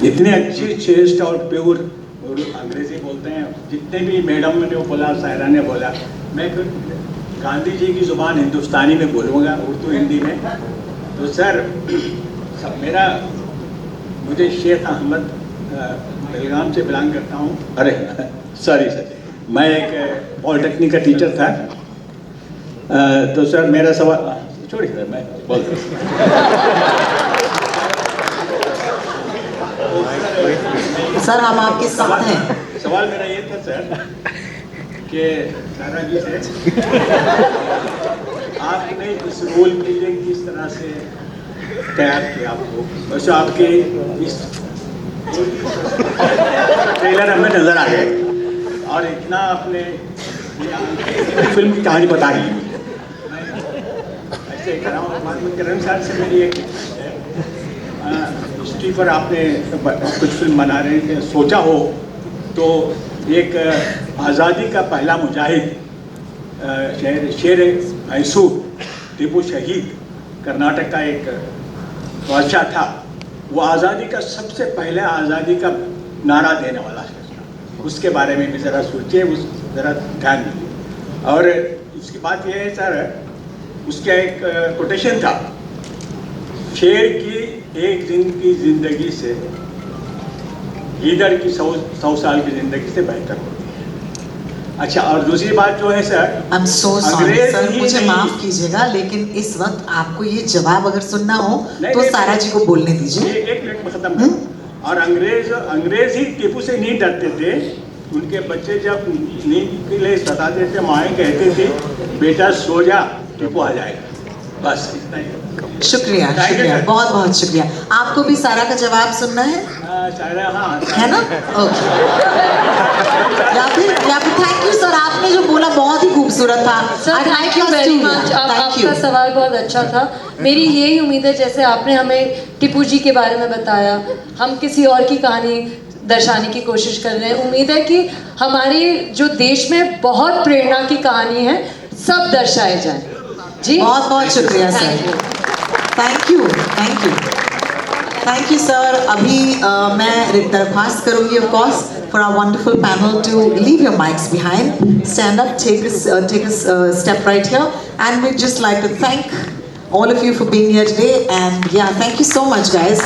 इतने अच्छी chest और pure अंग्रेजी बोलते हैं, जितने भी madam ने बोला, सायरा ने बोला, मैं गांधी जी की ज़ुबान हिंदुस्तानी में बोलूँगा, उर्दू हिंदी में। तो सर, मुझे शेख अहमद बेलगाम से बिलोंग करता हूँ। अरे सॉरी सर, मैं एक पॉलिटेक्निक का टीचर था। तो सर मेरा सवाल छोड़िए सर, मैं बोलता हूँ। सर, हम आपके साथ हैं। सवाल मेरा ये था सर कि सारा जी से आपने इस रोल के लिए किस तरह से तैयार किया आपको, वैसे आपके इस ट्रेलर हमें नजर आ गए और इतना आपने फिल्म की कहानी बता दी। ऐसे करण सर से मेरी एक हिस्ट्री पर आपने कुछ फिल्म बना रहे थे, सोचा हो तो एक आज़ादी का पहला मुजाहिद शेर मैसूर टीपू शहीद कर्नाटक का एक बादशाह था, वो आज़ादी का सबसे पहले आज़ादी का नारा देने वाला है। उसके बारे में भी ज़रा सोचिए, उस ज़रा ध्यान दीजिए। और इसकी बात यह है सर, उसका एक कोटेशन था, शेर की एक दिन की ज़िंदगी से गीदड़ की 100 साल की ज़िंदगी से बेहतर होती है। अच्छा, और दूसरी बात जो है sir, I am so sorry sir, मुझे माफ कीजिएगा, लेकिन इस वक्त आपको ये जवाब अगर सुनना हो तो सारा जी को बोलने दीजिए। एक मिनट में खत्म कर। और अंग्रेज ही टीपू से नहीं डरते थे। उनके बच्चे जब नींद के लिए सताते थे, माएँ कहते थे बेटा सो जा, टीपू आ जाएगा। बस इतना ही। शुक्रिया, शुक्रिया, बहुत बहुत शुक्रिया। आपको भी सारा का जवाब सुनना है? हाँ, है ना? ओके। या फिर थैंक यू सर, आपने जो बोला बहुत ही खूबसूरत था। Sir thank you very much, आपका सवाल बहुत अच्छा था। मेरी यही उम्मीद है, जैसे आपने हमें टीपू जी के बारे में बताया, हम किसी और की कहानी दर्शाने की कोशिश कर रहे हैं। उम्मीद है कि हमारे जो देश में बहुत प्रेरणा की कहानी है, सब दर्शाए जाएं। जी बहुत बहुत शुक्रिया sir, thank you, thank you, thank you sir. अभी मैं दरख्वास्त करूंगी of course for our wonderful panel to leave your mics behind, stand up, take a step right here, and we'd just like to thank all of you for being here today, and yeah, thank you so much guys.